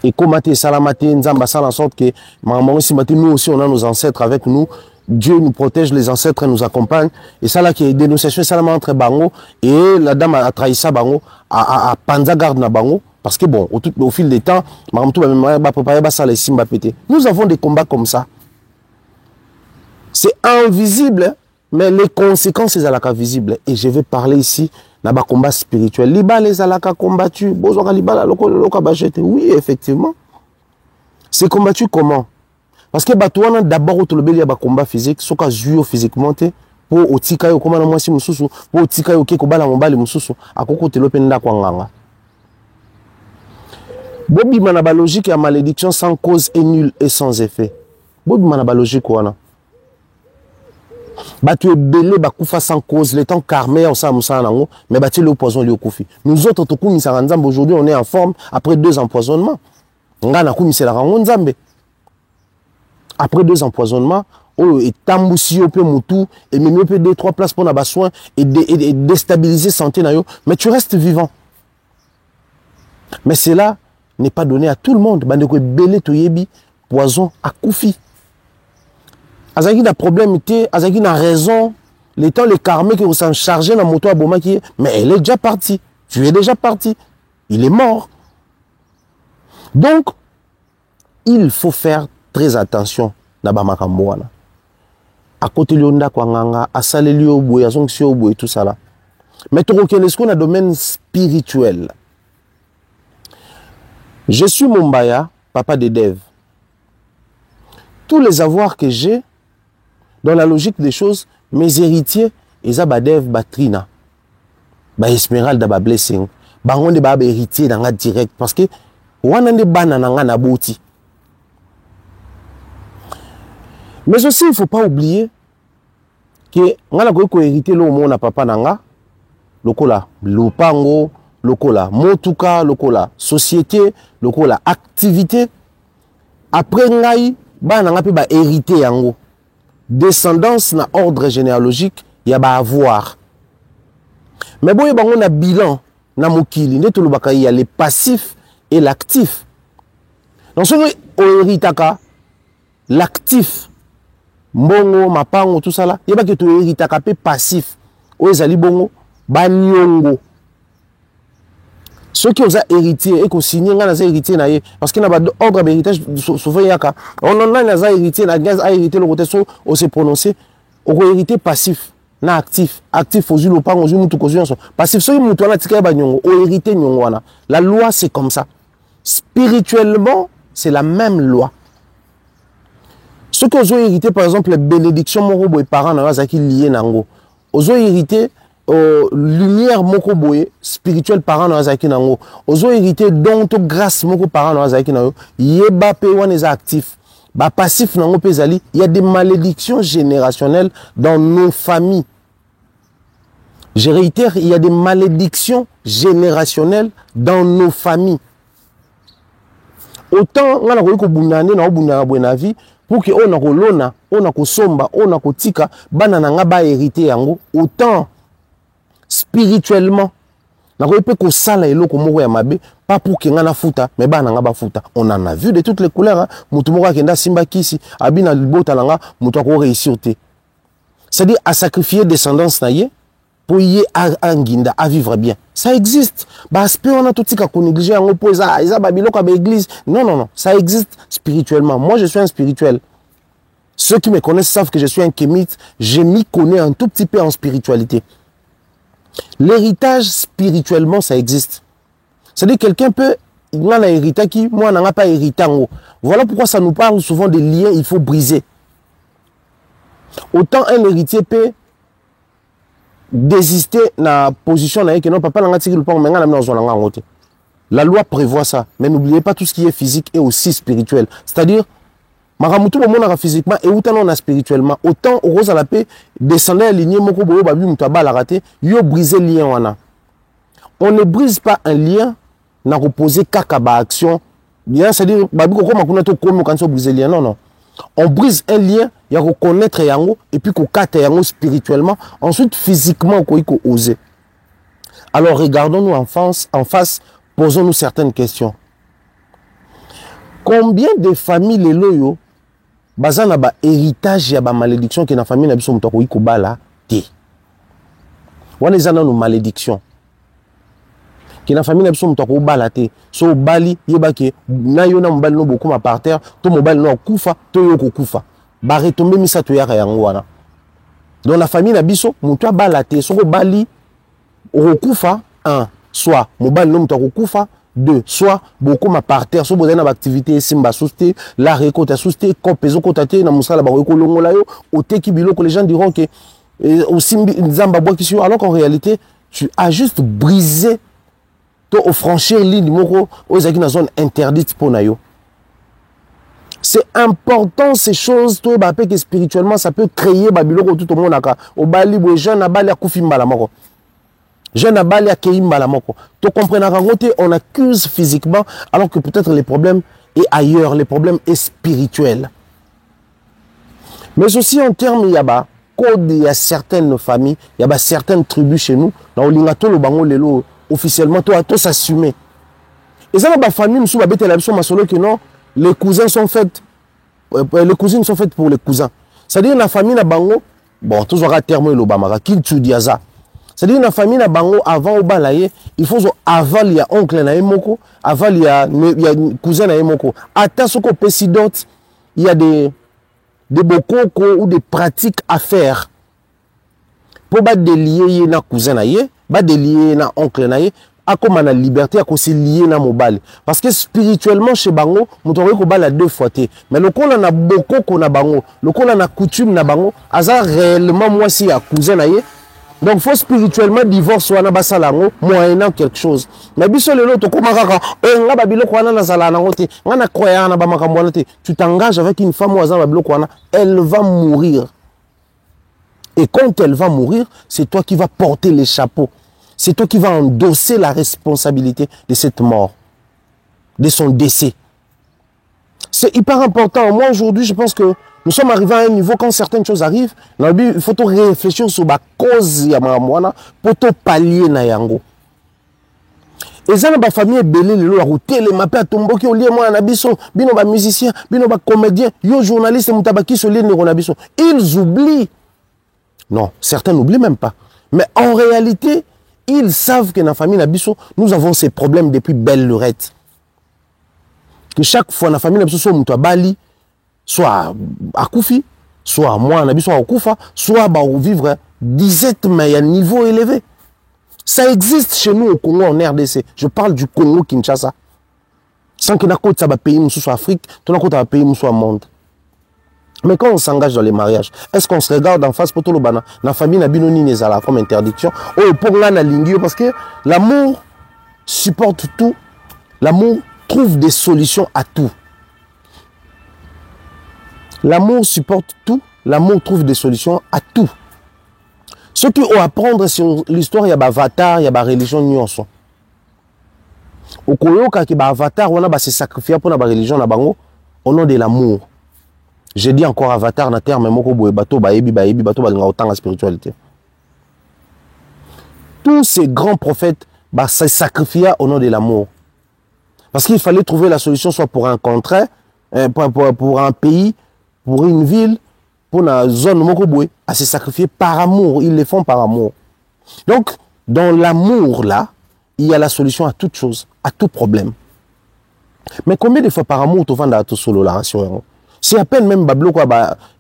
Et comme maté salamate nzamba sala en sorte que maman si maté nous aussi on a nos ancêtres avec nous. Dieu nous protège, les ancêtres nous accompagnent. Et ça là qui est dénonciation seulement entre bango et la dame a trahi ça bango à panza garde na bango. Parce que bon, au fil des temps, nous avons des combats comme ça. C'est invisible, mais les conséquences sont à la visible. Et je vais parler ici d'un combat spirituel. Liba les alaka combattu. Oui, effectivement. C'est combattu comment? Parce que batouana d'abord au tolobeli y a combat physique, soka juo physiquement pour otika yo comme na mwasi mususu, pour otika yo keko bala mobali mususu, akoko telopenda kwa nganga. Bobi manaba logique et malédiction sans cause est nulle et sans effet. Bobi manaba logique wana. Batu ebele bakufa sans cause, le temps karmé on sa musana nango, mais batu le poison li okufi. Nous autres tokumi saranzambe aujourd'hui on est en forme après 2 empoisonnements. Ngana kumi c'est la rango nzambe. Après 2 empoisonnements, et tamboussi pe mutu et même 2-3 places pour na soin et déstabiliser santé na yo, mais tu restes vivant. Mais cela n'est pas donné à tout le monde. Bande ko belé to yebi poison à koufi. Azaki na problème était, azaki na raison, les temps les karmés que vous s'en chargez dans moto à Bomaki, mais elle est déjà partie. Tu es déjà parti. Il est mort. Donc il faut faire très attention na ba makambo wana. À côté lionda kwa nganga, asale lio boy, azonksi yo boy tout ça là. Mais tu reconnais ce qu'on a domaine spirituel. Je suis Mumbaya, papa de Dev. Tous les avoirs que j'ai, dans la logique des choses, mes héritiers, ils ont Dev, Batrina, Esmeralda, Blessing, on est héritier dans la direct parce que on a des bananes na bouti. Mais aussi, il ne faut pas oublier que on a hérité le monde papa nanga, lokola lupango, lokola motuka, lokola société, lokola activité. Après ngai, ba nanga pe ba hérité yango. Descendance na ordre généalogique, ya ba avoir. Mais bon, on a bilan na mokili, neto lobaka ya les passifs et l'actif. Donc ce que héritaka l'actif mbongo mapango tout ça là, yeba que to héritaka pe passif. O ezali bongo banyongo. Ceux qui ont hérité et qui ont signé les héritiers parce qu'il y a un ordre d'héritage souvent yaka on en a les héritiers na gaz a hérité le côté so on s'est prononcé au hérité passif na actif aux le pas aux mutu kozuanso passif so mutu na tika ba nyongo au hérité nyongo wana. La loi c'est comme ça. Spirituellement c'est la même loi. Ceux qui ont hérité par exemple les bénédictions morobo et parents na zaki lié nango aux hérité lumière moko boye spirituel parent na zaki nango ozo hérité donc grâce moko parent na zaki nango yeba pe wana est actif ba passif nango pe zali il y a des malédictions générationnelles dans nos familles. Je réitère, il y a des malédictions générationnelles dans nos familles. Autant ngana ko bundane na obunda bwana vie pour que on a ko lona on a ko somba on a ko tika bana nanga ba hérité yango autant spirituellement, pas pour qu'il y ait futa, mais bah nanga ba futa. On en a vu de toutes les couleurs. Hein. Moutumora kenda simba kisi, abina bota langa, moutako réussir te. C'est-à-dire à sacrifier descendance naie pour y anginda à vivre bien. Ça existe. Bah aspect on a tout ça qu'on néglige en opposé à isa babilo comme église. Non non non, ça existe spirituellement. Moi je suis un spirituel. Ceux qui me connaissent savent que je suis un kémite. Je m'y connais un tout petit peu en spiritualité. L'héritage spirituellement ça existe. C'est-à-dire quelqu'un peut, il a hérité qui, moi, n'en a pas hérité en haut. Voilà pourquoi ça nous parle souvent des liens, il faut briser. Autant un héritier peut désister dans la position que non, papa n'a pas la loi prévoit ça. Mais n'oubliez pas tout ce qui est physique et aussi spirituel. C'est-à-dire, Maramutu Bomona physiquement et autant on a spirituellement. Autant au rose à la paix, descendre la lignée, moko boyo babi mutaba la raté, yo briser le lien wana. On ne brise pas un lien. Na reposer kakaba action bien c'est-à-dire babi ko makuna to komo quand on brise lien non non on brise un lien il y a reconnaître yango et puis ko kata yango spirituellement ensuite physiquement ko oser. Alors regardons-nous en face posons-nous certaines questions. Combien de familles les loyo bazana ba héritage ya ba malédiction que na famille na biso mutako ko bala te wana ezana no malédiction qui na famille na biso mutako balate so bali yebake na yo na mbali no bokuma par terre to mobali no kufa to yo ko kufa ba retomber misa to yaka yango wana dans la famille na biso mutu balate so ko bali o kufa un soit mobali no mutako kufa deux soit bokuma par terre so bozana ba activité simba souste la récolte souste kompezo kotate na musala ba ko longola yo oteki biloko les gens diront que aussi nzamba bois qui alors qu'en réalité tu as juste brisé au franchir l'île moko aux dans zone interdite pour nayo. C'est important ces choses toi bah que spirituellement ça peut créer babiloko tout au monde aka au bali bo jeune abali akufi mbala moko. Jeune abali akei mbala moko. Tu comprends rangote on accuse physiquement alors que peut-être les problèmes est ailleurs, les problèmes est spirituel. Mais aussi en termes yaba code il y a certaines familles, il y a certaines tribus chez nous dans olingato lo bango lelo officiellement, toi, s'assumer. Et ça, ma famille, que non, les cousins sont faits, les cousines sont faites pour les cousins. C'est-à-dire, la famille, na bango, bon, toujours à terme, l'Obama, qui tu dis ça. C'est-à-dire, la famille, na bango, avant au balaye, il faut, avant, il y a oncle, na moko, avant, il y a cousin, na moko. Attends, ce qu'on peut si d'autres, il y a des bokoko ou des pratiques à faire. Pour pas délier, na cousin, na ye, ba délier na oncle naie a comme la liberté à se lier na mobile parce que spirituellement chez bango mutongo ko bala deux fois té mais le kola na boko ko na bango le kola na coutume na bango aza réellement moi si à cousin naie donc faut spirituellement divorce wana basalango moyennant quelque chose mais biso lelo to ko makaka nga babilo ko wana na sala na ngote nga na croyant na ba makambo na té tu t'engages avec une femme oza babilo ko wana elle va mourir et quand elle va mourir c'est toi qui vas porter les chapeaux. C'est toi qui vas endosser la responsabilité de cette mort, de son décès. C'est hyper important. Moi, aujourd'hui, je pense que nous sommes arrivés à un niveau, quand certaines choses arrivent, il faut réfléchir sur la cause de la pour te pallier na yango. Et ça, la famille est belée, le route, les mappes à tombeau qui ont lié moi à biso, bino ba musicien, bino ba comédien, yo journaliste, mutabaki sur lié na biso. Ils oublient. Non, certains n'oublient même pas. Mais en réalité, ils savent que dans la famille Nabiso, nous avons ces problèmes depuis belle lurette. Que chaque fois dans la famille Nabiso, soit Bali, soit à Koufi, soit moi Nabiso à Koufa, soit à vivre disette mais à un niveau élevé. Ça existe chez nous au Congo en RDC. Je parle du Congo Kinshasa. Sans que n'importe ça va payer soit Afrique, tout n'importe va payer soit monde. Mais quand on s'engage dans les mariages, est-ce qu'on se regarde en face pour tout le bana? La famille n'a pas de comme interdiction. Oh, pour là, la ligne, parce que l'amour supporte tout. L'amour trouve des solutions à tout. L'amour supporte tout. L'amour trouve des solutions à tout. Ceux qui ont à apprendre sur l'histoire, il y a Avatar, il y a religion nuance. Au Koyoka, il y a Avatar, on a se sacrifié pour la religion au nom de l'amour. J'ai dit encore Avatar na terme moko boye bato baebi bato balinga autant la spiritualité. Tous ces grands prophètes se sacrifiaient au nom de l'amour. Parce qu'il fallait trouver la solution soit pour un contrat, pour un pays, pour une ville, pour une zone Mokoboué, à se sacrifier par amour. Ils le font par amour. Donc, dans l'amour, là, il y a la solution à toute chose, à tout problème. Mais combien de fois par amour tu vends à tout solo la ration? C'est à peine même bablo quoi,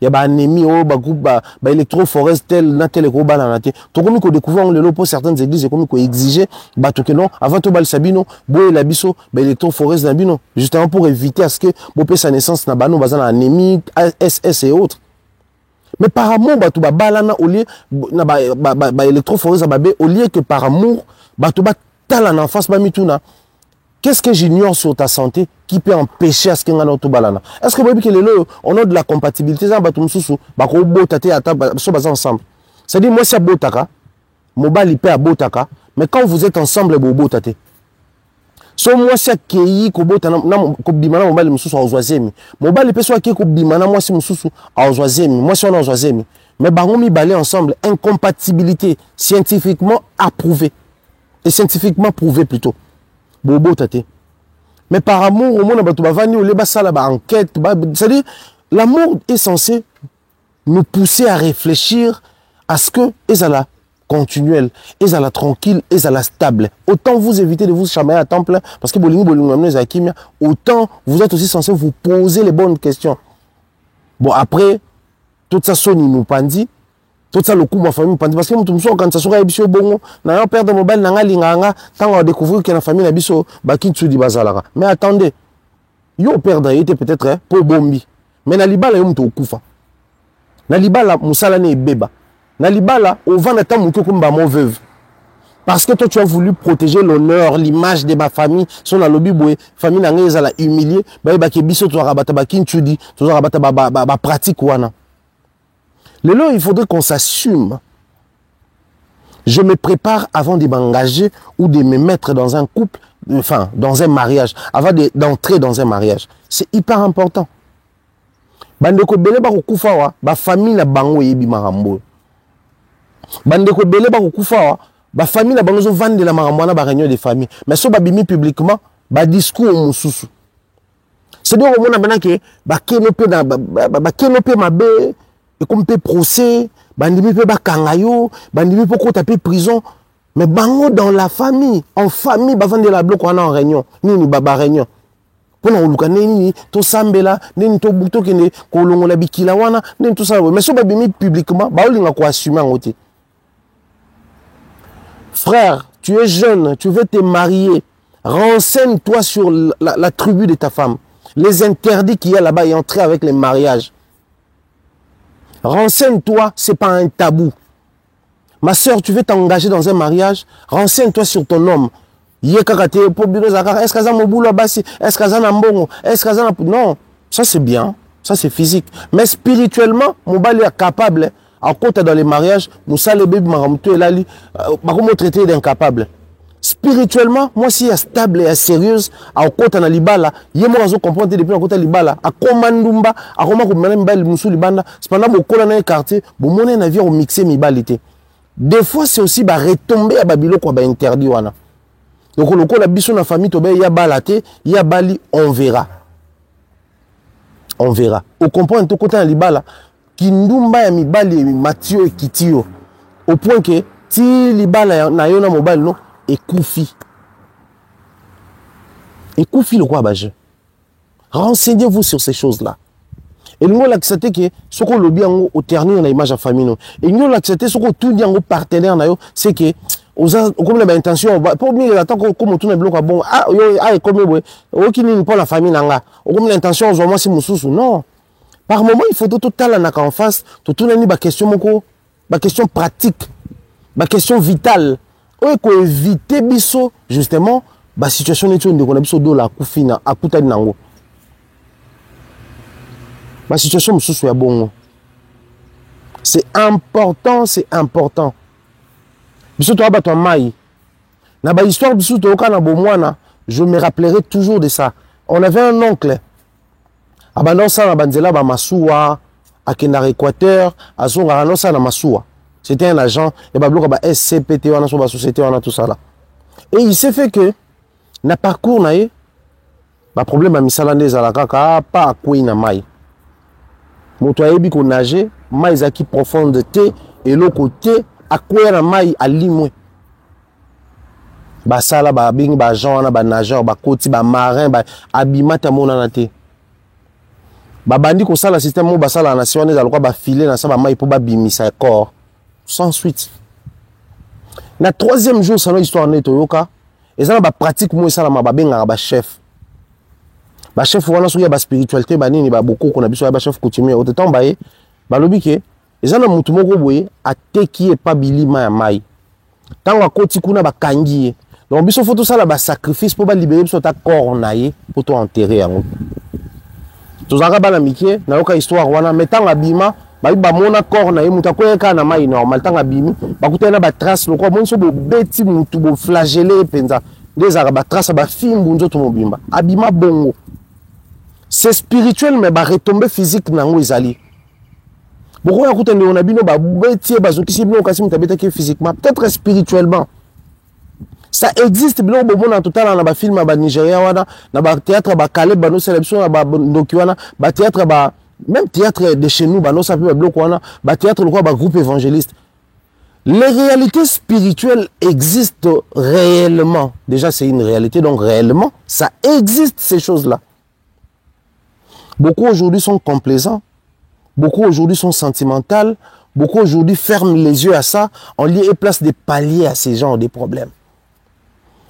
il y a anémie, groupe, électroforest tel, na tel gros balanate. Tu comme qu'on découvre le lot pour certaines églises, comme qu'on exigeait, que non, avant tout bal sabino, boé la biso, électroforest nabino, justement pour éviter à ce que bopé sa naissance na bano bazan anémie, SS et autres. Mais par amour, tu vas balana au lieu, na électroforest babé, au lieu que par amour, tu vas talan en face bamituna. Qu'est-ce que j'ignore sur ta santé qui peut empêcher à ce qu'il y ait un balana? Est-ce que vous voyez que on a de la compatibilité ensemble? C'est-à-dire, moi, c'est botaka, mon bal à botaka, mais quand vous êtes ensemble, vous botate. So moi, c'est qui kobota na bimana mon bal mususu auzwazemi. Mon bal peut soit qui bimana moi c'est mususu auzwazemi. Moi c'est on auzwazemi. Mais bangomi balé ensemble, incompatibilité scientifiquement approuvée. Et scientifiquement prouvé plutôt. Bobo tate. Mais par amour, au monde, enquête. C'est-à-dire, l'amour est censé nous pousser à réfléchir à ce que est à la continuelle, est à la tranquille, est à la stable. Autant vous évitez de vous chamailler à temps plein, parce que autant vous êtes aussi censé vous poser les bonnes questions. Bon, après, tout ça sonne, nous pandit. Tout ça, le coup, ma famille, parce que quand ça sera biso bongo, n'a père de mobile, n'a linganga, tant on découvre que la famille a biso, bakin tu di bazalara. Mais attendez, yo père était peut-être pour bombi. Mais na libala yo mto kufa. Na libala musala ne beba. Na libala au vent na tamu ko kumba mon veuve. Parce que toi tu as voulu protéger l'honneur, l'image de ma famille, son la lobby boy, famille na ngeza la humilier, ba ke biso to rabata bakin tu di, to rabata ba pratique wana. Le lot, il faudrait qu'on s'assume. Je me prépare avant de m'engager ou de me mettre dans un couple, enfin, dans un mariage, avant d'entrer dans un mariage. C'est hyper important. Bandeko bele ba kokufa wa, ba famille na bango yebi marambo. Bandeko bele ba kokufa wa, ba famille na bango zo vendre la marambo na ba réunion de famille. Mais so ba bimi publiquement, ba discours mususu. C'est-à-dire au monde que ba kenope na ba kenope mabe. Et comme peut procès, bandimi peut bakangayo, bandimi peut qu'on taper prison, mais bango dans la famille, en famille, bavant de la bloc on a en réunion, ni baba réunion. Pour nous luka ni to sambela, ni to buto kene kolongo la bikila wana, ni tout ça. Mais so babimi publiquement, ba olinga ko assumer en côté. Frère, tu es jeune, tu veux te marier, renseigne-toi sur la tribu de ta femme, les interdits qu'il y a là-bas et entrer avec les mariages. Renseigne-toi, c'est pas un tabou. Ma soeur, tu veux t'engager dans un mariage, renseigne-toi sur ton homme. Est-ce que non, ça c'est bien, ça c'est physique. Mais spirituellement, mon bal est capable. En compte dans les mariages, nous sommes traité d'incapable. Spirituellement, moi si est stable et sérieuse, à compte dans libala, yemo azo comprendre depuis en compte libala, à komandumba, à comment ko mena mbali musu libanda, cependant bo kola na quartier, bo mona na vie au mixer mibalité. Des fois c'est aussi ba retomber à babilo ko ba interdit wana. Donc le kola biso na famille to be ya balate, ya bali on verra. On verra. Au comprendre tout côté na libala, kindumba ya mibali Mathieu et Kitio au point que ti libala na yo na mobile non et Koufi. Et Koufi le quoi baje. Renseignez-vous sur ces choses-là. Et nous l'accepter que ce qu'on le bien au terni on a image à famille. Et nous l'accepter ce qu'on tout dit en partenaire na yo c'est que comme la intention pour mieux attendre comme tout le bloc à bon comme aucune pour la famille nanga. Comme l'intention vraiment si mususu non. Par moment il faut tout talent na en face tout nani ba question moko ba question pratique ba question vitale. On peut éviter biso justement la situation n'est pas de biso do la kufina akuta nango. La situation mususu ya bongo. C'est important, c'est important. Biso to abato mai. Na ba histoire biso to kana bomwana, je me rappellerai toujours de ça. On avait un oncle. Abandon ça na banzela ba masuwa, akenda Équateur, azonga non ça na masuwa. C'était un agent, et bah SCPT, on a sur la société, on a tout ça là. Et il s'est fait que, na parcours nae, ba problème à misala nde ezala kaka pas akwei na mai moto ayebi ko nager mai ezaki profonde te eloko te akwei na mai alimwe basala ba bingi ba gens wana ba nageur ba koti ba marin ba abimata monana te babandi ko sala système mo basala na nation ezala kwa ba filer na sa ba mai po ba bimisa corps sans suite na troisième jour ça no histoire neto yoka ezala ba pratique mo esala ma ba benga ba chef. Ba chef wana soki ya ba spiritualité ba nini ba bokoko na biso ya ba chef coutumier autant ba ye ba lobi ke ezana mutu moko boye ateki e pa bilima ya mai tango akoti kuna ba kangi ye donc biso faut tout ça la ba sacrifice pour ba libérer biso ta corps na ye pour to enterrer yango tozaka bana mikie na yoka histoire wana mais tango abima ba ba mona corps na ye mutu akoyeka na mai normal tango abimi ba kutena ba trace lokwa monso bo beti mutu bo flageller penza ndezaka ba trace ba fimbu nzoto mobimba abima bongo. C'est spirituel mais ba retomber physique nango ezali. Beaucoup ya kutende on a bino ba betie bazokisi bino kasi mutabeta ki physiquement peut-être spirituellement. Ça existe bino bo mona total na ba film ba Nigeria wana na ba théâtre ba Calais ba no sélection ba ndoki wana ba théâtre ba même théâtre de chez nous ba no sapi ba bloc wana ba théâtre le quoi ba groupe évangéliste. Les réalités spirituelles existent réellement. Déjà c'est une réalité donc réellement ça existe ces choses-là. Beaucoup aujourd'hui sont complaisants, beaucoup aujourd'hui sont sentimentaux, beaucoup aujourd'hui ferment les yeux à ça, on lié et place des paliers à ces gens des problèmes.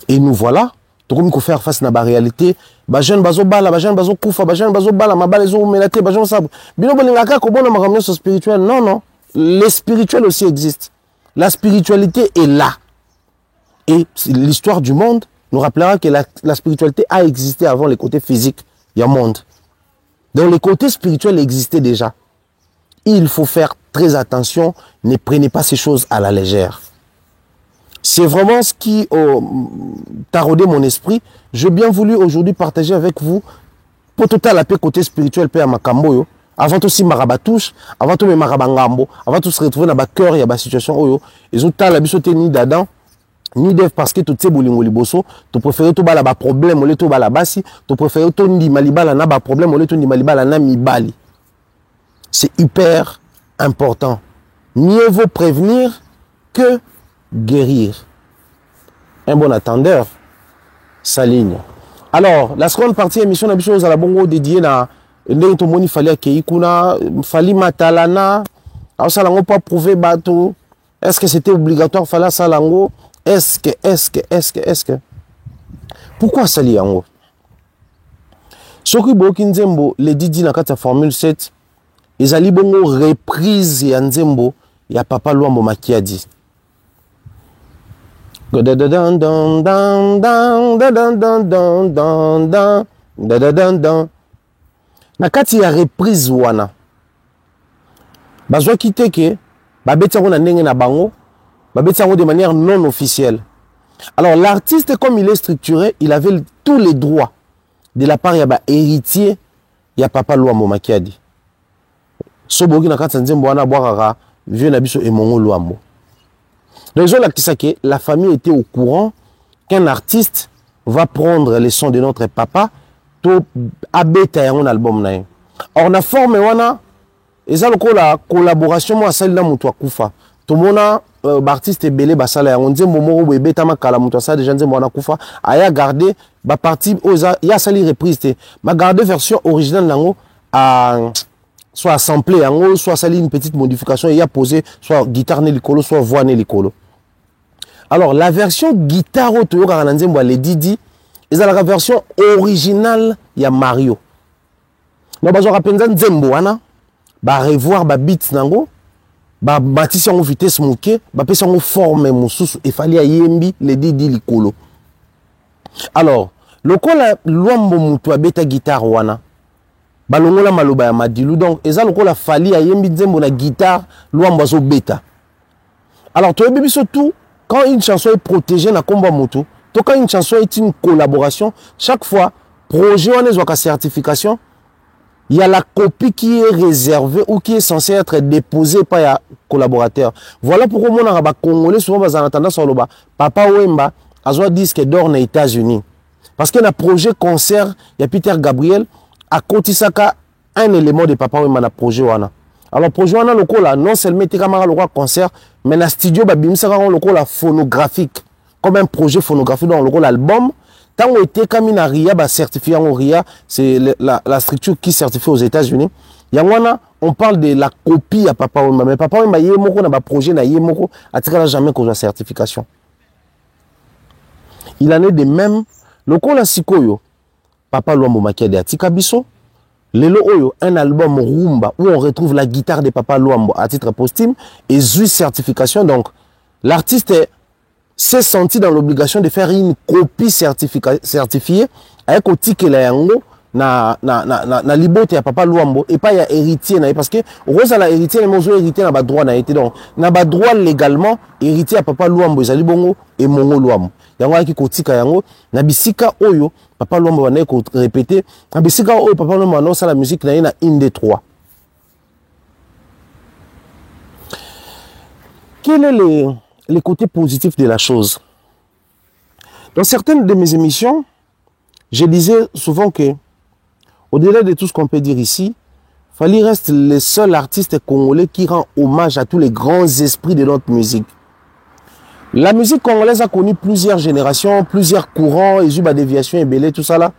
Et nous voilà, tout comme qu'on faire face à la réalité, ba jeune bazo bala, ba jeune bazo koufa, ba jeune bazo bala, ma bala zo melate, ba jeune sab. Bino bolingaka ko bona ma ramener sur spirituel. Non non, les spirituels aussi existent. La spiritualité est là. Et l'histoire du monde nous rappellera que la spiritualité a existé avant les côtés physiques. Il y a monde. Donc les côtés spirituels existaient déjà. Il faut faire très attention, ne prenez pas ces choses à la légère. C'est vraiment ce qui taraudé mon esprit. J'ai bien voulu aujourd'hui partager avec vous pour total la paix côté spirituel, paix à Makamboyo. Avant tout si marabatouche, avant tout me marabangambo, avant tout se retrouver dans le cœur, il y a une situation oyo. Ils ont tal la bisote ni d'Adam. Ni dev parce que tout ces bolingo liboso, tu préfères tout bala ba problème, ole tout bala basi, tu préfères tout ndi malibala na ba problème, ole tout ndi malibala na mibali. C'est hyper important. Mieux vaut prévenir que guérir. Un bon attendeur s'aligne. Alors, la seconde partie émission na biso à la bongo dédiée na ndenge to moni fali akei kuna fali matalana, alors ça lango pas prouver bateau. Est-ce que c'était obligatoire fala ça lango? Est-ce que pourquoi ça li yango soki boki nzembo le didi na kata formule 7 ezali bongo reprise ya nzembo ya Papa Luambo Makiadi na kati ya reprise wana bazwa kiteke babeti yango na ndenge na bango de manière non officielle. Alors l'artiste, comme il est structuré, il avait tous les droits de la part de héritier, il y a Papa Luambo Makiadi. Sobogi na kata nzembo wana bwakaka vieux nabiso et Mongo Luambo. Donc la famille était au courant qu'un artiste va prendre les sons de notre papa to abeta yango na album na ye. Or na forme wana eza lokola collaboration mo asali na mutu akufa. Tout le monde artiste belé basala on dit momo bébé tama kala muto ça déjà nzembo wana kufa aya garder ba partie oza ya sali reprise te ma garder version originale nango à soit sampler yango soit sali une petite modification et y a posé soit guitare ne likolo soit voix ne likolo. Alors la version guitare au toyo kana nzembo le Didi eza la version originale ya Mario. Na bazo rapenza nzembo wana ba revoir ba beats nango ba matisi en vitesse moke ba pesa en forme mususu il fallait ayembi le Didi likolo. Alors lokola Luambo mutu abeta guitare wana balongola maloba ya Madilu donc eza lokola fali ayembi nzembo na guitare Luambo zo beta. Alors to yebi surtout quand une chanson est protégée na komba mutu to quand une chanson est une collaboration chaque fois projet wana ezwa ka certification il y a la copie qui est réservée ou qui est censée être déposée par un collaborateur. Voilà pourquoi mon arabe congolais souvent bazana tendance sur le bas. Papa Wemba a un disque d'or aux États-Unis. Parce qu'il y a un projet concert, il y a Peter Gabriel, à Kotisaka, un élément de Papa Wemba na projet wana. Alors projet wana lokola non seulement était comme un concert, mais na studio ba bimisa ka lokola phonographique, comme un projet phonographique dans lokola album. Tant on était comme na RIA ba certifié en RIA, c'est la structure qui certifie aux États-Unis. Yangwana, on parle de la copie à Papa Wemba, mais Papa Wemba yé moko na ba projet na yé moko atikala jamais qu'on a certification. Il en est de même lokola sikoyo Papa Luambo Makiadi atika biso. Lelo Oyo, un album rumba où on retrouve la guitare de Papa Luambo à titre posthume et Zui certification. Donc, l'artiste s'est senti dans l'obligation de faire une copie certifiée avec au ticket la yango na libote ya Papa Luambo et pas ya héritier na parce que rose la héritier mais ozo héritier na ba droit na été donc na ba droit légalement héritier à Papa Luambo ezali bongo et mongo Luambo yango aki kotika yango na bisika oyo Papa Luambo wana ko répéter na bisika oyo Papa Luambo wana ça la musique na ina une des trois. Quel est les côtés positifs de la chose? Dans certaines de mes émissions, je disais souvent que au-delà de tout ce qu'on peut dire ici, Fally reste le seul artiste congolais qui rend hommage à tous les grands esprits de notre musique. La musique congolaise a connu plusieurs générations, plusieurs courants, et des déviations et belé, tout ça là.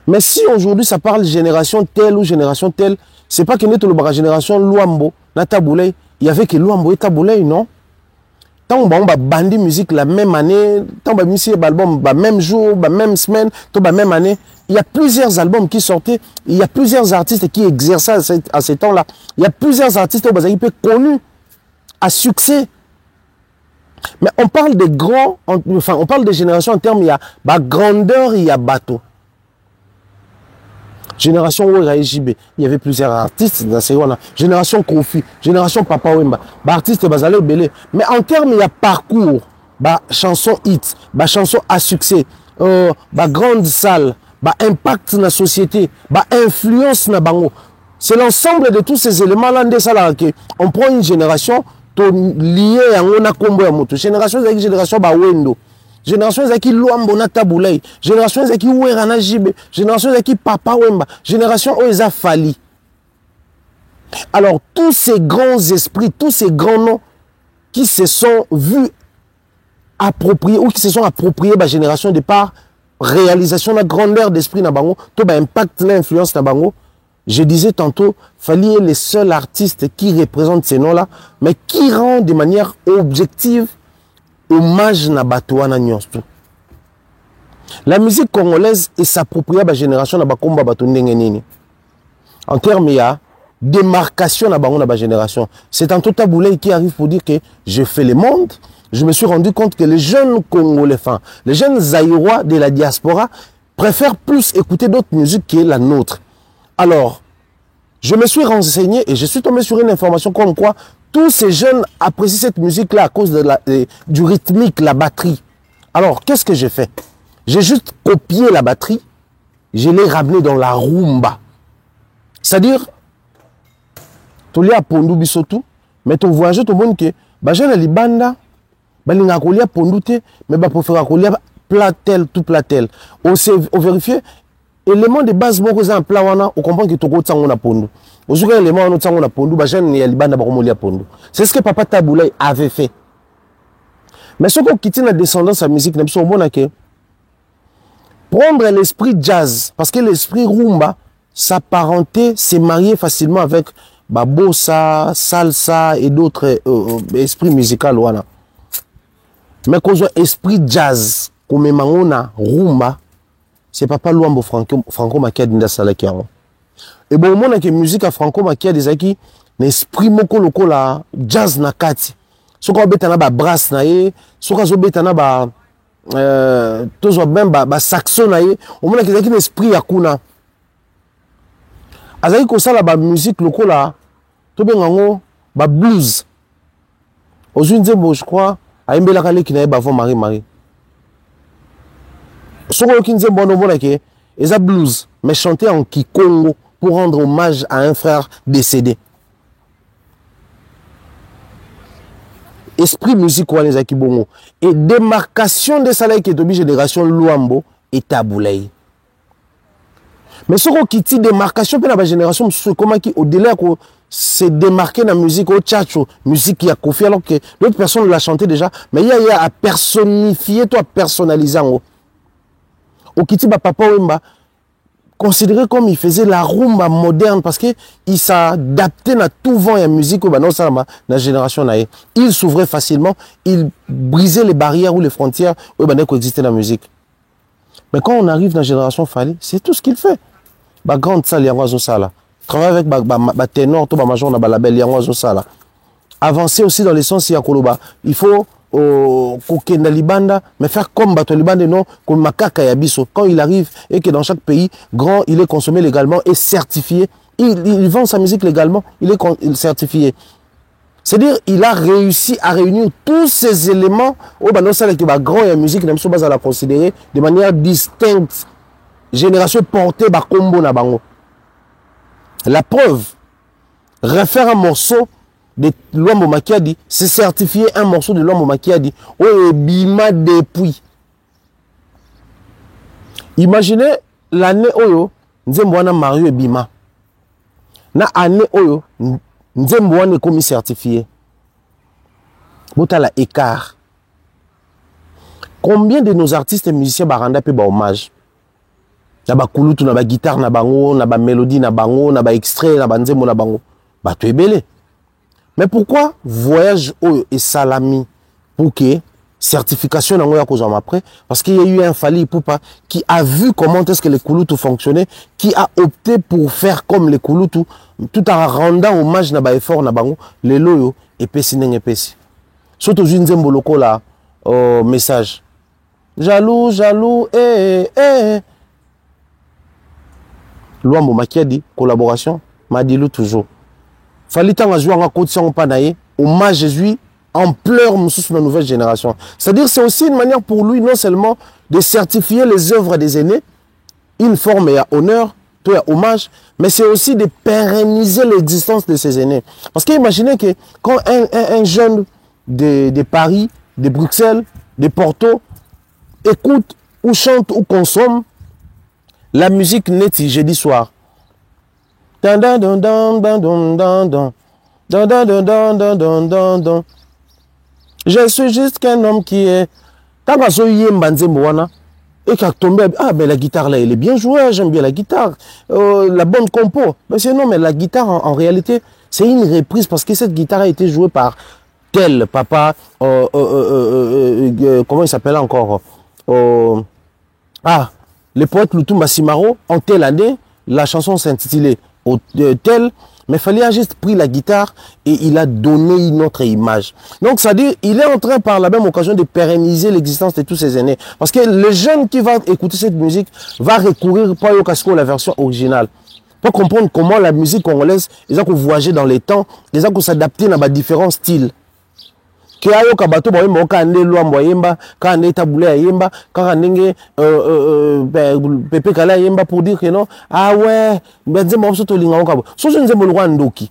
Mais si aujourd'hui ça parle génération telle ou génération telle, c'est pas que nous sommes la génération Luambo, Nataboulay, il y avait que Luambo et Taboulay, non? Tant on a bandi musique la même année, tant on a mis album le même jour, la même semaine, la même année. Il y a plusieurs albums qui sortaient, il y a plusieurs artistes qui exerçaient à ce temps-là. Il y a plusieurs artistes qui sont connus, à succès. Mais on parle de grands, enfin on parle de génération en termes, il y a grandeur, il y a bateau. Génération ORAJB, il y avait plusieurs artistes dans ces là. Génération Kofi, génération Papa Wemba, artistes Bazale Belé. Mais en termes, il y a parcours, chanson hit, chanson à succès, grande salle, impact dans la société, influence dans bango. C'est l'ensemble de tous ces éléments-là on prend une génération liée à una combo ya moto. Génération avec génération Wendo. Génération qui Luambo na Taboulay, génération qui Werana Jibe, génération qui Papa Wemba, génération Oeza Fally. Alors tous ces grands esprits, tous ces grands noms qui se sont vus appropriés ou qui se sont appropriés la génération de par réalisation de la grandeur d'esprit na bango, tout impact l'influence na bango. Je disais tantôt, Fally est le seul artiste qui représente ces noms-là, mais qui rend de manière objective hommage na batoana nyonso. La musique congolaise est s'appropriée à la génération na bakomba bato ndenge nini. En termes ya démarcation na bango na ba génération. C'est tantôt Taboulay qui arrive pour dire que je fais le monde. Je me suis rendu compte que les jeunes Congolais, enfin, les jeunes Zaïrois de la diaspora préfèrent plus écouter d'autres musiques que la nôtre. Alors, je me suis renseigné et je suis tombé sur une information comme quoi tous ces jeunes apprécient cette musique-là à cause du rythmique, la batterie. Alors, qu'est-ce que j'ai fait? J'ai juste copié la batterie, je l'ai ramené dans la rumba. C'est-à-dire, tu l'as à Pondou Bisotou, mais tu voyages tout le monde que, jeune Libanda, balinga kolia Pondou, mais préfère kolia platel, tout platel. On vérifie, élément de base, bon, un plat, on comprend que tu as Pondou. C'est ce que Papa Taboulay avait fait. Mais ce qu'on quitte la descendance à la musique, c'est que prendre l'esprit jazz, parce que l'esprit rumba s'apparentait, s'est marié facilement avec bossa, salsa et d'autres esprits musicaux. Mais quand on a esprit jazz, comme on a rumba, c'est Papa Luambo Franco Makiadi Ndasalakiango. Et bon, on a que musique à Franco Makiadi des qui n'esprit moko loko la jazz na kati. Ce qu'on betana ba brass na ye, ce qu'on betana ba tous même ba saxo na ye, on a que n'esprit akuna. Azaki ko sala ba musique loko la to bengango ba blues. Aujourd'hui nzembo je crois a imbela kale ki na ye ba avant Marie. Ce qu'on qui nzembo no mona que eza blues mais chanté en kikongo pour rendre hommage à un frère décédé. esprit musique wana ezaki bongo et démarcation de ça là qui est obligé génération Luambo et Taboulay. Mais ce qui dit démarcation pour la génération, c'est comment qui au-delà que c'est démarqué dans la musique au tchatcho, musique qui a Kofi alors que d'autres personnes l'a chanté déjà, mais il y a à personnifier, toi personnaliser en haut. Au Kiti Papa Wemba, considéré comme il faisait la rumba moderne parce que il s'adaptait à tout vent et la musique au dans la génération naïe. Il s'ouvrait facilement, il brisait les barrières ou les frontières où il existait dans la musique. Mais quand on arrive dans la génération Fali, c'est tout ce qu'il fait. Ba grande salle yango sala. Travailler avec ba ténor to ba major na ba label yango sala. Avancer aussi dans le sens ya koloba. Il faut kokenda libanda mais faire comme bato libanda non comme makaka ya biso. Quand il arrive et que dans chaque pays grand il est consommé légalement et certifié, il vend sa musique légalement, il est certifié. C'est-à-dire il a réussi à réunir tous ces éléments au bano sala que ba grand ya musique na biso baza la considérer de manière distincte. Génération portée par combo na bango. La preuve, refaire un morceau de Luambo Makiadi, c'est certifier un morceau de Luambo Makiadi. Oh, bima depuis. Imaginez l'année Oyo, Nzemboana Mario et Bima. Na année Oyo, Nzemboana est commis certifié. Bota la écart. Combien de nos artistes et musiciens baranda pe ba hommage? Na ba kulutu na ba guitare na bango, na ba mélodie na bango, na ba extrait na ba nzembo na bango. Ba tu es belé. Mais pourquoi voyage et salami pour que certification na ngoya kozama après? Parce qu'il y a eu un Fally Ipupa qui a vu comment est-ce que les kulutu fonctionnaient, qui a opté pour faire comme les kulutu tout en rendant hommage na ba effort na bango, les loyo epesi neng epesi. Surtout une nzembo lokola message. Jaloux, jaloux, Luambo Makiadi, collaboration, Madilou toujours. Fallait tant jouer en côté sans panaye, hommage Jésus, ampleur sous la nouvelle génération. C'est-à-dire c'est aussi une manière pour lui non seulement de certifier les œuvres des aînés, une forme et à honneur, tout à hommage, mais c'est aussi de pérenniser l'existence de ces aînés. Parce qu'imaginez que quand un jeune de Paris, de Bruxelles, de Porto, écoute ou chante ou consomme la musique nette jeudi soir. Je suis juste qu'un homme qui est. Tant et qu'à tomber, ah ben la guitare là, elle est bien jouée, j'aime bien la guitare, la bonne compo. Mais c'est non, mais la guitare en réalité, c'est une reprise parce que cette guitare a été jouée par tel papa, comment il s'appelle encore le poète Lutumba Simaro, en telle année, la chanson s'intitulait tel, mais il fallait juste pris la guitare et il a donné une autre image. Donc, ça dit, il est en train par la même occasion de pérenniser l'existence de tous ces aînés. Parce que le jeune qui va écouter cette musique va recourir pas au casco la version originale. Pour comprendre comment la musique congolaise, ils ont voyagé dans les temps, ils ont s'adapter dans différents styles. Que ayo kabato ba yemba ka ande Luambo yemba ka ande Taboulay yemba ka ndenge Pepe Kala yemba pour dire que non ah ouais nzembo so to linga okabo so je nzembo lwa ndoki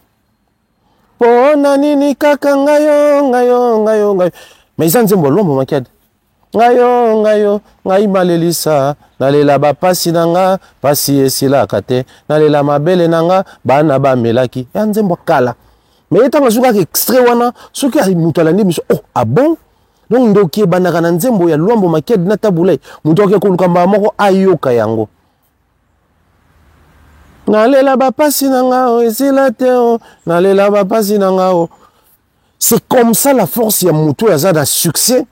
pona nini kaka ngayo mais ça nzembo Luambo Makiadi ngayo ngai malelisa nalela ba pasi nanga pasi esila kate nalela mabele nanga bana ba melaki ya nzembo kala. Mais tant que je suis extrait wana ce qui a mutalandi miso oh ah bon donc ndoki banaka na nzembo ya Luambo Makiadi na Taboulay mutoke ko lukamba moko ayoka yango nalela ba pasi nanga esila teo nalela ba pasi nanga. C'est comme ça la force ya muto ya za succès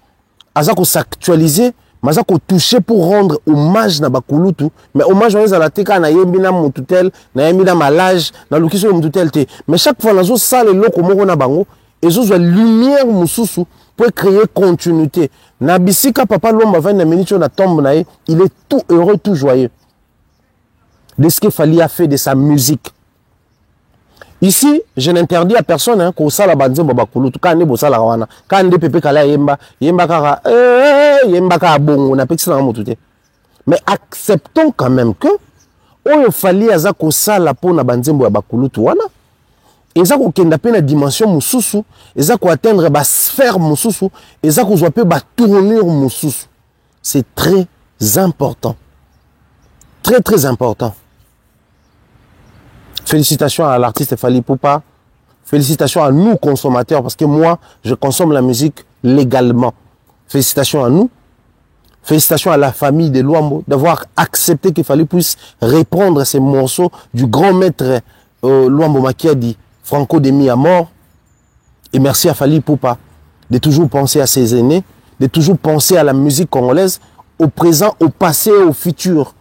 aza ko s'actualiser maza ko toucher pour rendre hommage na bakulutu mais hommage on la teka na yembi na mututel na yembi na malage na lukiso mututel te mais chaque fois nazo sale loko moko na bango ezo zwa lumière mususu pour créer continuité na bisika papa Luambo va na minute na tombe na ye il est tout heureux tout joyeux de ce qu'il fallait a fait de sa musique. Ici, je n'interdis à personne hein, qu'on sala banzembo bakulutu quand ne bosala wana quand ne Pepe Kala yemba kaka yemba ka bongo na pexi na motute. Mais acceptons quand même que oyo fali aza ko sala pona banzembo ya bakulutu wana Et ça, qu'on a la dimension moussousou, et ça, qu'on atteindre la sphère moussousou, et ça, qu'on soit la tournure moussousou. C'est très important. Très, très important. Félicitations à l'artiste Fally Ipupa. Félicitations à nous, consommateurs, parce que moi, je consomme la musique légalement. Félicitations à nous. Félicitations à la famille de Luambo d'avoir accepté qu'il fallait puisse reprendre ces morceaux du grand maître Luambo Makiadi, Franco Demi à mort. Et merci à Fally Ipupa de toujours penser à ses aînés, de toujours penser à la musique congolaise, au présent, au passé et au futur.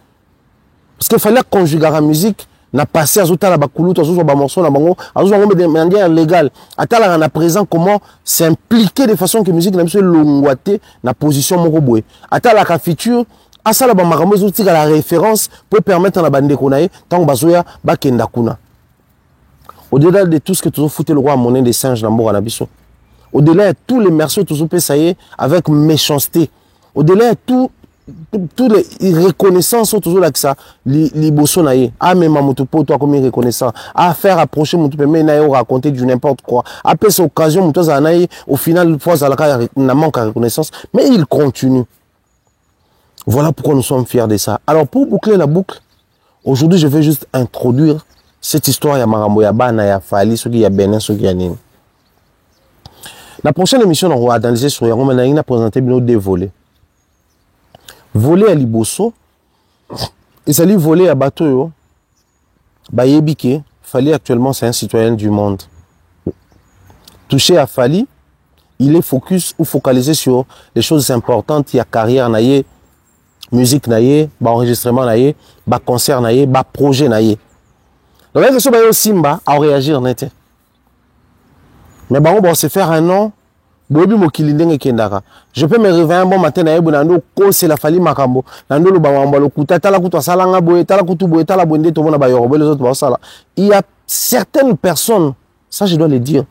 Parce qu'il fallait conjuguer la musique, na passé à zota la bakuluto, à zota ba morceau na bango, à zota de manière légale. À tel na présent comment s'impliquer de façon que la musique n'a pas longuaté na position moroboé. À tel la futur, à ça la ba makambo zoti la référence pour permettre à la bande konaï tant bazoya ba kenda kuna. Au-delà de tout ce que tu as foutu le roi à monnaie des singes dans Mora Nabiso. Au-delà de tous les merci que tu as payé avec méchanceté. Au-delà de toutes les reconnaissances toujours là que ça les bosso naïe ah mais mamoto pour toi comme reconnaissant à faire approcher mon mais naïe raconter du n'importe quoi après cette occasion mon naïe au final fois à la n'a manque de reconnaissance mais il continue. Voilà pourquoi nous sommes fiers de ça. Alors pour boucler la boucle, aujourd'hui je vais juste introduire cette histoire ya marambo ya bana ya Fally ce qui ya Benin ce qui ya nini. La prochaine émission on va analyser sur yango maintenant il a présenté nos deux volets. Voler à Liboso, et ça lui voler à bateau, Bayebike, Fally actuellement c'est un citoyen du monde. Touché à Fally, il est focus ou focalisé sur les choses importantes, il y a carrière naïe, musique naïe, enregistrement naïe, concert naïe, projet naïe. Donc là, c'est Simba à réagir net. Mais bon, on va se faire un nom. Je peux me réveiller un bon matin et dire c'est la Fally Makambo. Il y a certaines personnes, ça je dois le dire,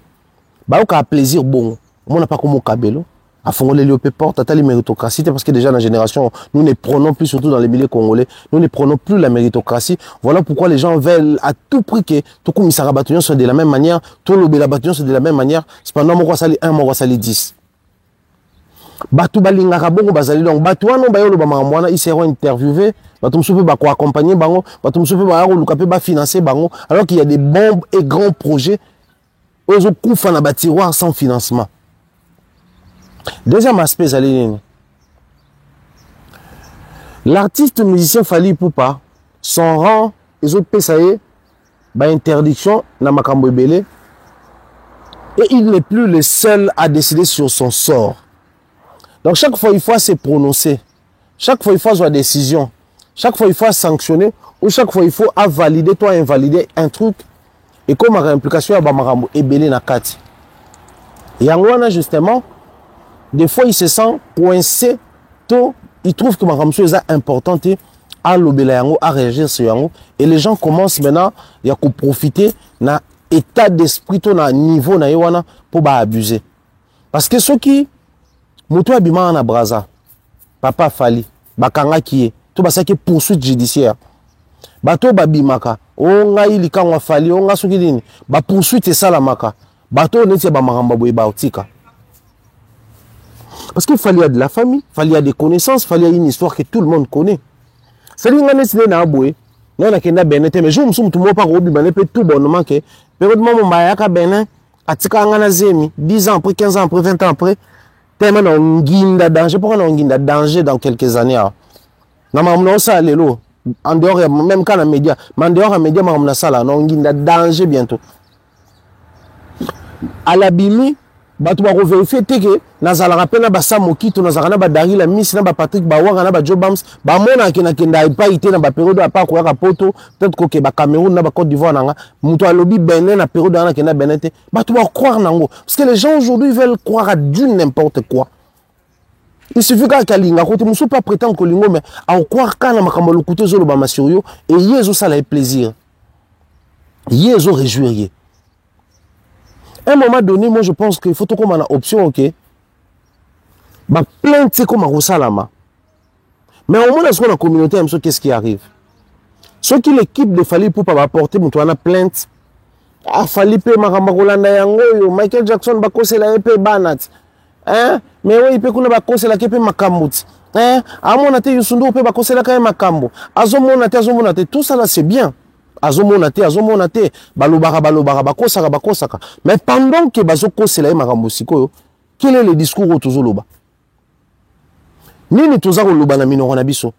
qui ont plaisir bon. On n'a pas comme au Kabelo. À fond, les porte à la méritocratie, parce que déjà dans la génération, nous ne prenons plus, surtout dans les milieux congolais, nous ne prenons plus la méritocratie. Voilà pourquoi les gens veulent à tout prix que tout comme ils bâtiment soit de la même manière, tout le bâtiment soit de la même manière. Cependant, moi, ça 1, moi, ça 10. Batu balingaka bongo bazali donc batu wana bayolo ba mwana ils seront interviewés batu musupe ba ko accompagner bango batu musupe ba luka pe ba financer bango alors qu'il y a des bons et grands projets ozo kufa na ba tiroir sans financement. Deuxième aspect, l'artiste musicien Fally Ipupa, son rang, les autres PSAE, interdiction, na makambo ebele, et il n'est plus le seul à décider sur son sort. Donc chaque fois, il faut se prononcer. Chaque fois, il faut avoir décision. Chaque fois, il faut sanctionner, ou chaque fois, il faut valider, toi, invalider un truc, et comme la implication, il y a makambo ebele na kati. Et en gros, justement, des fois, il se sent coincé, il trouve que ma ramsou est importante à l'obélango, à réagir sur yango. Et les gens commencent maintenant à profiter d'un état d'esprit, d'un niveau pour abuser. Parce que ceux qui, Moutou Abima na Braza, Papa Fally, Bakanga qui est, tout ça qui est poursuite judiciaire. Bato Babimaka, on a eu les cas Fally, on a souki dini, ba poursuite et salamaka. Bato netia ba maramba boy baotika. Parce qu'il fallait de la famille, il fallait des connaissances, il fallait une histoire que tout le monde connaît. C'est ce que nous avons dit. Nous avons dit mais je me suis dit que je tout bonnement que périodement je Benin, à 10 ans après, 15 ans après, 20 ans après, tellement on a danger, pourquoi on a danger dans quelques années. Non, ça en dehors, même quand les médias, mais en dehors des médias, on a danger bientôt. À l'abimi, batu ba vérifier que nazala rapena ba Samoki to nazala ba Dari la Miss na ba Patrick Bawanga na ba Jobams ba mona kenda pas été na ba période apa ko ya poto peut-être que ba Cameroun na ba Côte d'Ivoire nanga muto alobi Benin na période na kenda Benin te batu ba croire nango parce que les gens aujourd'hui veulent croire à du n'importe quoi. Il suffit qu'à Kalinga côté muso pas prétendre que lingo mais à croire kana makambo lokuto zo lo ba masurio et yezo ça la plaisir. Yezo réjouir. À un moment donné, moi je pense qu'il faut qu'on ait une option, ok. Bah, plainte, c'est comme un Rosalama. Mais au moins, dans la communauté, qu'est-ce qui arrive? Ce qui l'équipe de Fally Ipupa va apporter, une plainte, afali pe makamba kolanda yango yo Michael Jackson bakosela ye pe banat mais oui pe kuna bakosela ke pe makambo ti amona te Youssou pe bakosela ka makambo azomona te tout ça là c'est bien azomona te balobaka bakosaka mais pendant que bazokosela ye makambo sikoyo quel est le discours au tozoloba nini toza koloba na minoko na biso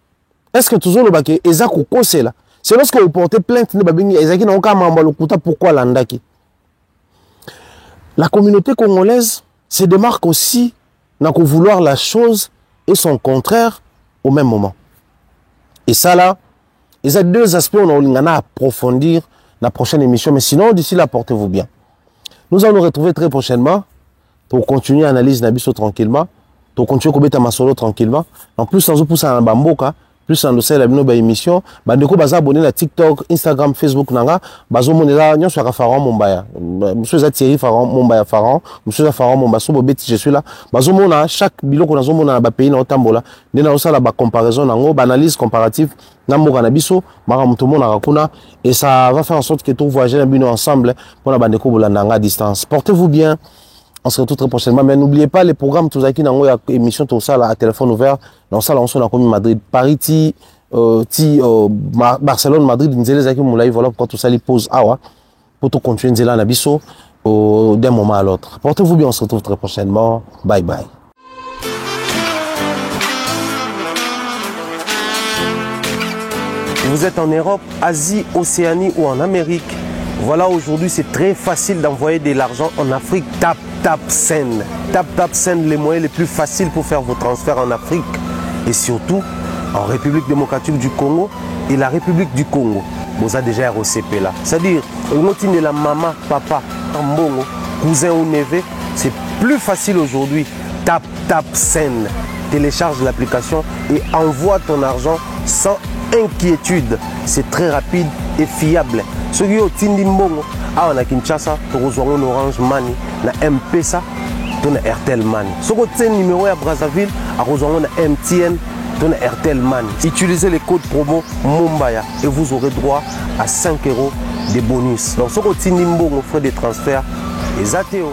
est-ce que tozoloba ke eza kokosela c'est lorsque vous portez plainte ne babingi ezaki na oka mamba lokuta pourquoi landaki. La communauté congolaise se démarque aussi dans vouloir la chose et son contraire au même moment. Et ça là, il y a deux aspects on a à approfondir dans la prochaine émission, mais sinon d'ici là portez-vous bien. Nous allons nous retrouver très prochainement pour continuer l'analyse Nabiso tranquillement, pour continuer Kobeta Masolo tranquillement. En plus, sans pousser en Bamboka, plus en dossier la bino émission, bandeko baza abonné na TikTok, Instagram, Facebook nanga, bazo monela nyon sur Pharaon Mombaya. Monsieur za Thierry Pharaon Mombaya Pharaon, monsieur za Pharaon Mombaya so bobeti je suis là. Bazo mona chaque biloko na zo mona na ba pays na otambola, ndena osala ba comparaison nango, ba analyse comparative na mboka na biso, mara muto mona rakuna et ça va faire en sorte que tout voyager na bino ensemble pour na bandeko bolanda à distance. Portez-vous bien. On se retrouve très prochainement. Mais n'oubliez pas les programmes tous qui dans l'émission tout ça là à téléphone ouvert. Dans ça là on a commis Madrid, Paris, Barcelone, Madrid, Nzele qui moulay voilà pourquoi tout ça les pose pour tout continuer Nzela Nabiso d'un moment à l'autre. Portez-vous bien, on se retrouve très prochainement. Bye bye. Vous êtes en Europe, Asie, Océanie ou en Amérique. Voilà, aujourd'hui, c'est très facile d'envoyer de l'argent en Afrique. Tap Send. Tap Send, les moyens les plus faciles pour faire vos transferts en Afrique. Et surtout, en République démocratique du Congo et la République du Congo. Vous avez déjà ROCP là. C'est-à-dire, de la maman, papa, ambongo, cousin ou neveu, c'est plus facile aujourd'hui. Tap Send. Télécharge l'application et envoie ton argent sans inquiétude. C'est très rapide et fiable. Ceux qui ont Tindi Mbongo, on a Kinshasa, tu reçois un Orange Money, na M-Pesa, tu as Airtel Money. Ceux qui ont un numéro à Brazzaville, tu reçois un MTN, tu as Airtel Money. Utilisez les codes promo Mombaya et vous aurez droit à 5 € de bonus. Donc ceux qui ont Tindi Mbongo, frais de transfert, et Zateo.